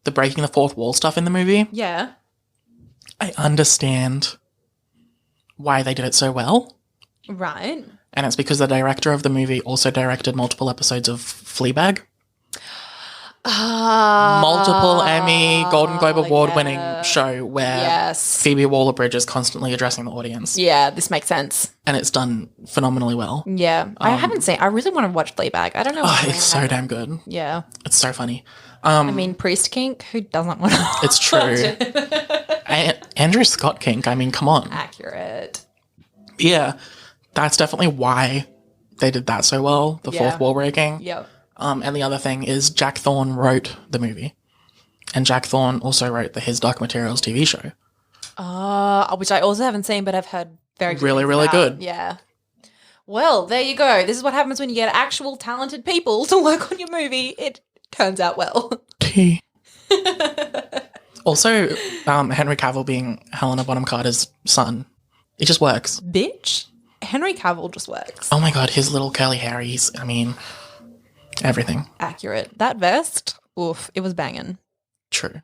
the breaking the fourth wall stuff in the movie. Yeah. I understand why they did it so well. Right. And it's because the director of the movie also directed multiple episodes of Fleabag. Multiple Emmy, Golden Globe Award-winning show where Phoebe Waller-Bridge is constantly addressing the audience. Yeah, this makes sense. And it's done phenomenally well. Yeah. I haven't seen I really want to watch Fleabag. I don't know. It's so damn good. Yeah. It's so funny. I mean, Priest Kink, who doesn't want to It's true. Andrew Scott Kink, I mean, come on. Accurate. Yeah. That's definitely why they did that so well, the fourth wall breaking. Yep. And the other thing is Jack Thorne wrote the movie. And Jack Thorne also wrote the His Dark Materials TV show. Which I also haven't seen, but I've heard very good. Really good. Yeah. Well, there you go. This is what happens when you get actual talented people to work on your movie. It turns out well. Tea. Also, Henry Cavill being Helena Bonham Carter's son. It just works. Bitch. Henry Cavill just works. Oh my God, his little curly hair, everything. Accurate. That vest, oof, it was banging. True.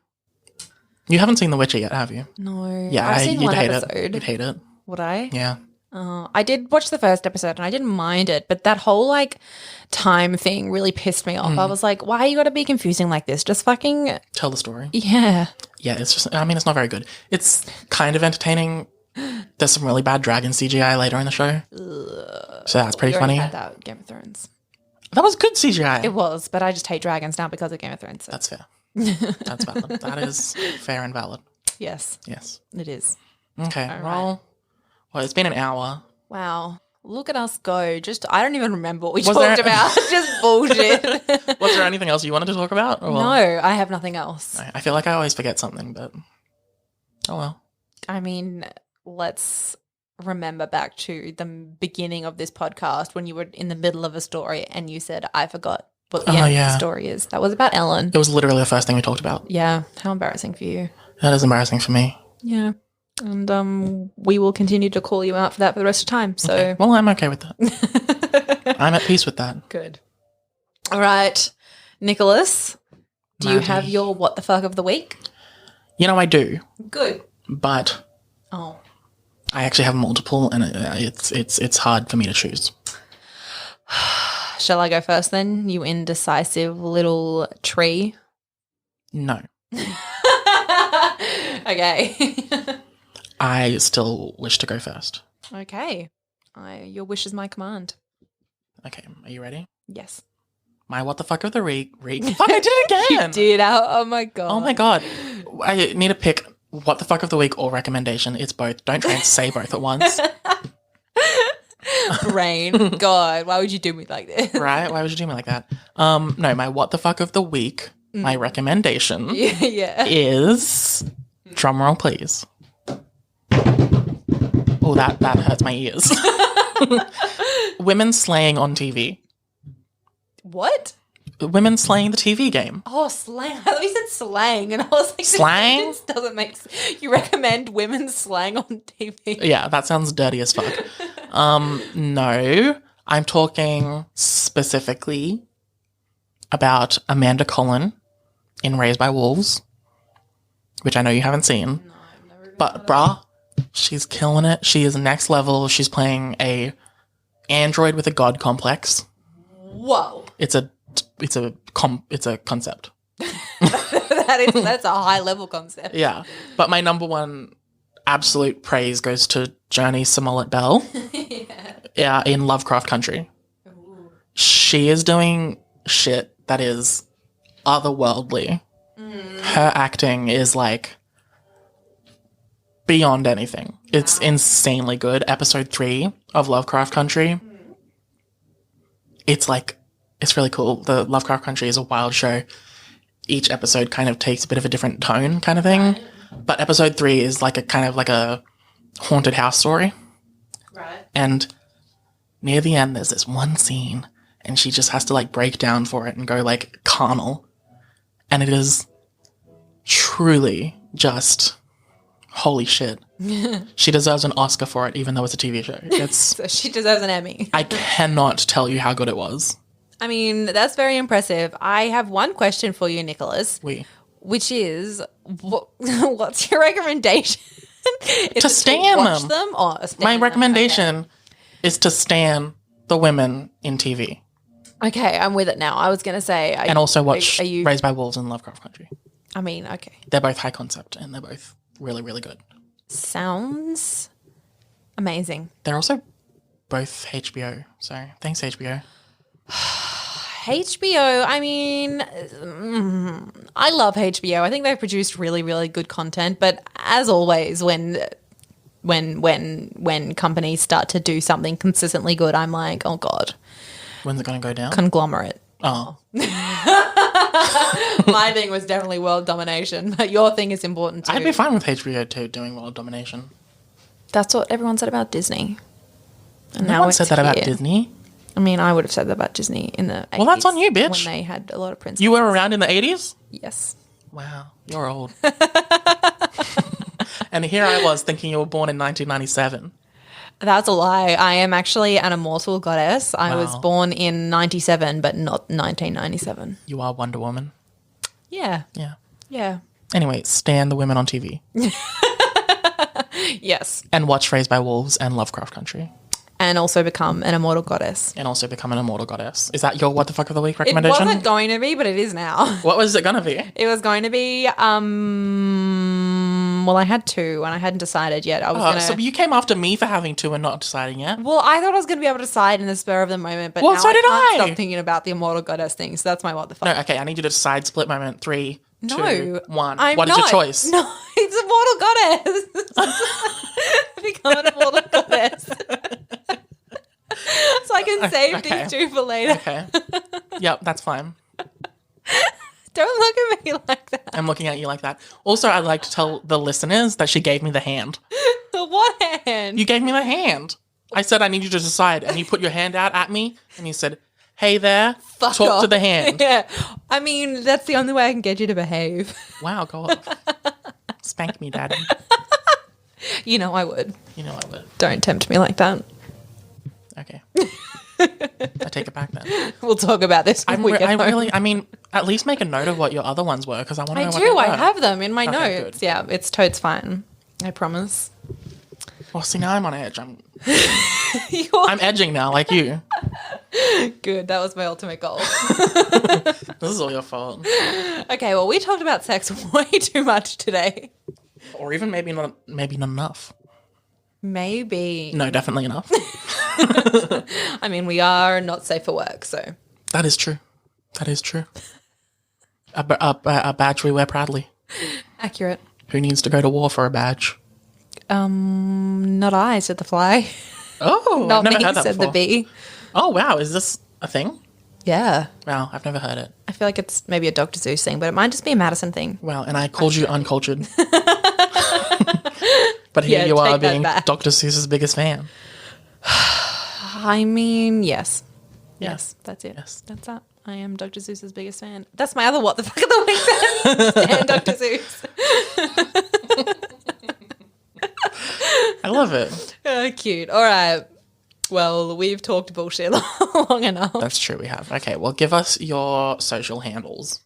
You haven't seen The Witcher yet, have you? No. Yeah, I've seen one hate episode. You'd hate it. Would I? Yeah. I did watch the first episode and I didn't mind it, but that whole like time thing really pissed me off. I was like, why you got to be confusing like this? Just fucking Tell the story. yeah. Yeah, it's just, I mean, it's not very good. It's kind of entertaining. There's some really bad dragon CGI later in the show. So that's pretty We already funny. had that with Game of Thrones. That was good CGI. It was, but I just hate dragons now because of Game of Thrones. So. That's fair. That's valid. That is fair and valid. Yes, Yes. it is. Okay, All well, it's been an hour. Wow. Look at us go. Just, I don't even remember what we Was talked there- about. Just bullshit. Was there anything else you wanted to talk about? Or- No, I have nothing else. I feel like I always forget something, but oh well. I mean, let's remember back to the beginning of this podcast when you were in the middle of a story and you said, I forgot what the end of the story is. That was about Ellen. It was literally the first thing we talked about. Yeah. How embarrassing for you. That is embarrassing for me. Yeah. And we will continue to call you out for that for the rest of time. So Okay. Well, I'm okay with that. I'm at peace with that. good. All right. Nicholas, do you Maddie. have your what the fuck of the week? You know, I do, Good. but Oh. I actually have multiple, and it's hard for me to choose. Shall I go first then? You indecisive little tree. No, Okay. I still wish to go first. Okay. Your wish is my command. Okay, are you ready? Yes. My what the fuck of the week? Fuck, I did it again. You did. Oh my god. Oh my god. I need to pick what the fuck of the week or recommendation. It's both. Don't try and say both at once. Brain. God, why would you do me like this? Right? Why would you do me like that? No, my what the fuck of the week, my recommendation Yeah. is, drumroll please. Oh, that hurts my ears. Women slaying on TV. What? Women slaying the TV game. Oh, slang. I thought you said slang, and I was like, Slang? This doesn't make sense. You recommend women slang on TV? Yeah, that sounds dirty as fuck. No, I'm talking specifically about Amanda Collin in Raised by Wolves, which I know you haven't seen. No, I've never even But bruh, she's killing it. She is next level. She's playing a android with a god complex. Whoa. It's a concept. That's a high level concept. Yeah. But my number one absolute praise goes to Journey Smollett Bell. Yeah, in Lovecraft Country. Ooh. She is doing shit that is otherworldly. Her acting is like beyond anything. It's insanely good. Episode 3 of Lovecraft Country. It's really cool. The Lovecraft Country is a wild show. Each episode kind of takes a bit of a different tone kind of thing. But episode 3 is like a kind of like a haunted house story. Right. And near the end, there's this one scene and she just has to like break down for it and go like carnal. And it is truly just holy shit. She deserves an Oscar for it, even though it's a TV show. So she deserves an Emmy. I cannot tell you how good it was. I mean, that's very impressive. I have one question for you, Nicholas, which is, what's your recommendation? Is To it stan watch them. or stan My them? recommendation is to stan the women in TV. Okay, I'm with it now. I was going to say... And also watch are you, Raised by Wolves and Lovecraft Country. I mean, okay. They're both high concept and they're both really, really good. Sounds amazing. They're also both HBO. So thanks, HBO. HBO, I mean, I love HBO. I think they've produced really, really good content. But as always, when companies start to do something consistently good, I'm like, oh God, When's it going to go down? conglomerate. Oh. My thing was definitely world domination, but your thing is important too. I'd be fine with HBO too doing world domination. That's what everyone said about Disney. And No one said it's that about here. Disney. I mean, I would have said that about Disney in the 80s. Well, that's on you, bitch. When they had a lot of princesses. You were around in the 80s? Yes. Wow, you're old. And here I was thinking you were born in 1997. That's a lie. I am actually an immortal goddess. I was Wow. born in 97, but not 1997. You are Wonder Woman. Yeah. Yeah. Yeah. Anyway, stan the women on TV. Yes. And watch Raised by Wolves and Lovecraft Country. And also become an immortal goddess. And also become an immortal goddess. Is that your what the fuck of the week It recommendation? wasn't going to be, but it is now. What was it going to be? It was going to be, well, I had two and I hadn't decided yet. I was going to. So you came after me for having two and not deciding yet? Well, I thought I was going to be able to decide in the spur of the moment, but Well, now so did I can't I. stop thinking about the immortal goddess thing. So that's my what the fuck. No, okay, I need you to decide split moment. 3, No, 2, 1. I'm What is not. your choice? No, it's immortal goddess. Become an immortal goddess. So I can save okay. these two for later. Okay. Yep, that's fine. Don't look at me like that. I'm looking at you like that. Also, I'd like to tell the listeners that she gave me the hand. What hand? You gave me the hand. I said I need you to decide, and you put your hand out at me, and you said, hey there, Fuck talk off. to the hand. Yeah. I mean, that's the only way I can get you to behave. Wow, go off. Spank me, Daddy. You know I would. You know I would. Don't tempt me like that. Okay. I take it back then. We'll talk about this when we get home. I mean, at least make a note of what your other ones were, because I want to know I what do. they were. I have them in my Okay, notes. good. Yeah, it's totes fine. I promise. Well, see, now I'm on edge. I'm You're edging now, like you. good. That was my ultimate goal. This is all your fault. Okay, well, we talked about sex way too much today. Or even maybe not enough. Maybe. No, definitely enough. I mean, we are not safe for work, so. That is true. That is true. A badge we wear proudly. Accurate. Who needs to go to war for a badge? Not I, said the fly. Oh, Not I've never me, heard that said before. the bee. Oh, wow. Is this a thing? Yeah. Wow, I've never heard it. I feel like it's maybe a Dr. Zeus thing, but it might just be a Madison thing. Wow, and I called you uncultured. But here Yeah, you are take that being back. Dr. Seuss's biggest fan. I mean, yes. Yeah. Yes, that's it. Yes. That's that. I am Dr. Seuss's biggest fan. That's my other what the fuck of the week then. And Dr. Seuss. I love it. Oh, cute. All right. Well, we've talked bullshit long enough. That's true, we have. Okay, well, give us your social handles.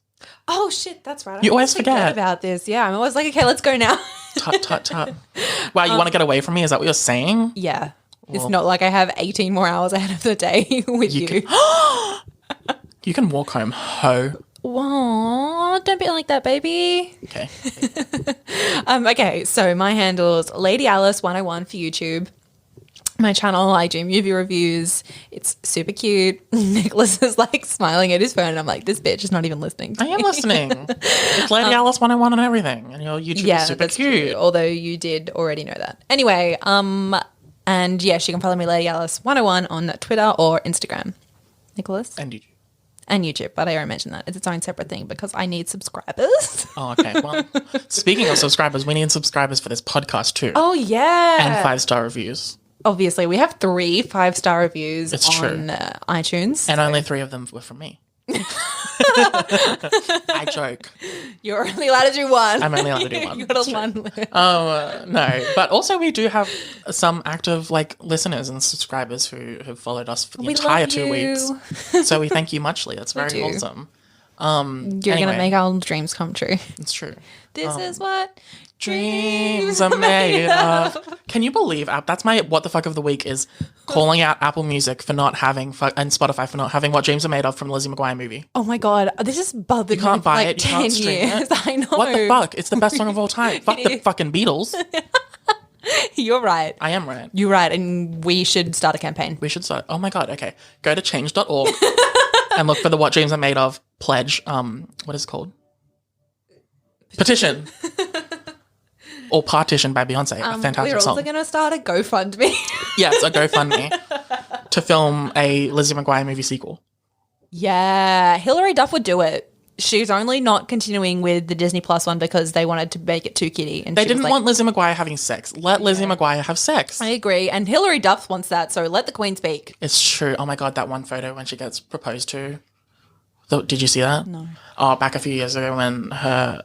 Oh, shit. That's right. You always forget. about this. Yeah. I'm always like, okay, let's go now. Tut, tut, tut. Wow, you want to get away from me? Is that what you're saying? Yeah. It's not like I have 18 more hours ahead of the day with you. You can walk home, ho. Whoa, don't be like that, baby. Okay. Okay, so my handle's Lady Alice 101 for YouTube. My channel, I do movie reviews. It's super cute. Nicholas is like smiling at his phone and I'm like, this bitch is not even listening to I am me. listening. It's Lady Alice 101 and everything. And your YouTube Yeah, is super that's cute. true. Although you did already know that. Anyway, and yes, you can follow me Lady Alice 101 on Twitter or Instagram. Nicholas? And YouTube. And YouTube, but I already mentioned that. It's its own separate thing because I need subscribers. Oh, okay. Well, speaking of subscribers, we need subscribers for this podcast too. Oh, yeah. And 5-star reviews. Obviously, we have 3 5-star reviews It's on true. iTunes. And only 3 of them were from me. I joke. You're only allowed to do one. I'm only allowed to do one. You got It's a true. one list. No, but also we do have some active listeners and subscribers who have followed us for the We entire love 2 you. weeks. So we thank you muchly. That's very do. wholesome. You're going to make our dreams come true. It's true. This is what Dreams are made of. Can you believe that's my what the fuck of the week is calling out Apple Music for not having and Spotify for not having What Dreams Are Made Of from the Lizzie McGuire movie. Oh my God. This has bothered me You can't for buy like it. You 10 can't stream years. it. I know. What the fuck? It's the best song of all time. Fuck the is. fucking Beatles. You're right. I am right. You're right. And we should start a campaign. We should start. Oh my God. Okay. Go to change.org and look for the What Dreams Are Made Of pledge. What is it called? Petition. Or Partition by Beyonce. A fantastic We're song. also going to start a GoFundMe. Yes, a GoFundMe to film a Lizzie McGuire movie sequel. Yeah. Hilary Duff would do it. She's only not continuing with the Disney Plus one because they wanted to make it too kiddie. And They she was didn't like, want Lizzie McGuire having sex. Let Lizzie McGuire have sex. I agree. And Hilary Duff wants that, so let the Queen speak. It's true. Oh my God, that one photo when she gets proposed to. Did you see that? No. Oh, back a few years ago when her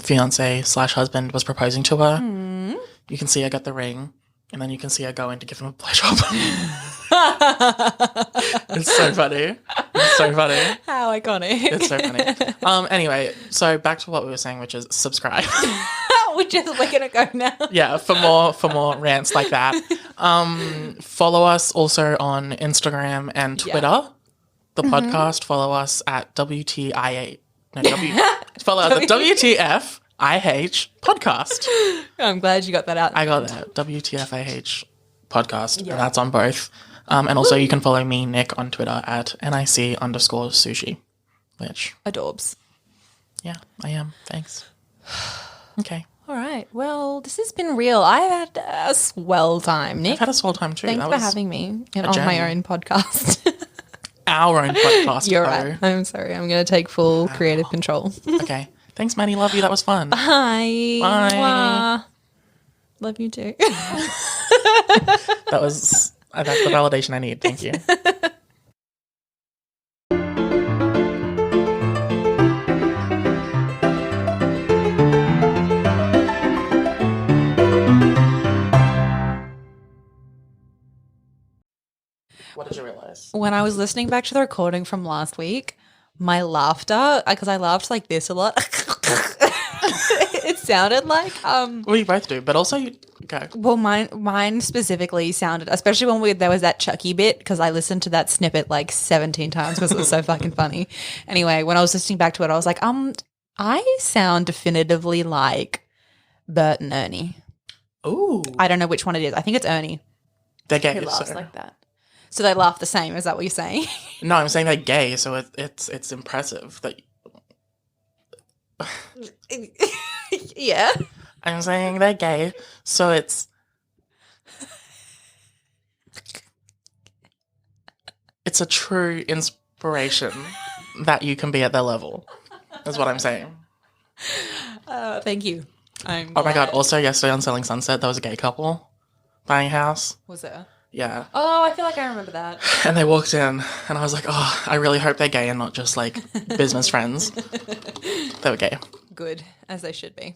fiance/husband was proposing to her. You can see her get the ring, and then you can see her go in to give him a blowjob. It's so funny. It's so funny. How iconic. It's so funny. Anyway, so back to what we were saying, which is subscribe. we're gonna go now. Yeah, for more rants like that. Follow us also on Instagram and Twitter. The podcast. Follow us at WTIA. No, follow the WTF IH podcast. I'm glad you got that out. I got that. WTF IH podcast. And that's on both. And also you can follow me, Nick, on Twitter at NIC_sushi. Which Adorbs. Yeah, I am. Thanks. Okay. All right. Well, this has been real. I've had a swell time, Nick. I've had a swell time too. Thanks for having me on my own podcast. Our own podcast. You're right. I'm sorry. I'm going to take full creative control. Okay. Thanks, Maddie. Love you. That was fun. Bye. Bye. Mwah. Love you too. That's the validation I need. Thank you. What did you realize? When I was listening back to the recording from last week, my laughter, because I laughed like this a lot, it sounded like Well, you both do, but also you go. Well, mine specifically sounded, especially when there was that Chucky bit, because I listened to that snippet like 17 times because it was so fucking funny. Anyway, when I was listening back to it, I was like, I sound definitively like Bert and Ernie. Ooh. I don't know which one it is. I think it's Ernie. They're gay. Who laughs like that. So they laugh the same. Is that what you're saying? No, I'm saying they're gay, so it's impressive that. Yeah. I'm saying they're gay, so it's a true inspiration that you can be at their level. Is what I'm saying. Thank you. Oh my god! Also, yesterday on Selling Sunset, there was a gay couple buying a house. Was there? Yeah. Oh, I feel like I remember that. And they walked in, and I was like, oh, I really hope they're gay and not just like business friends. They were gay. Good, as they should be.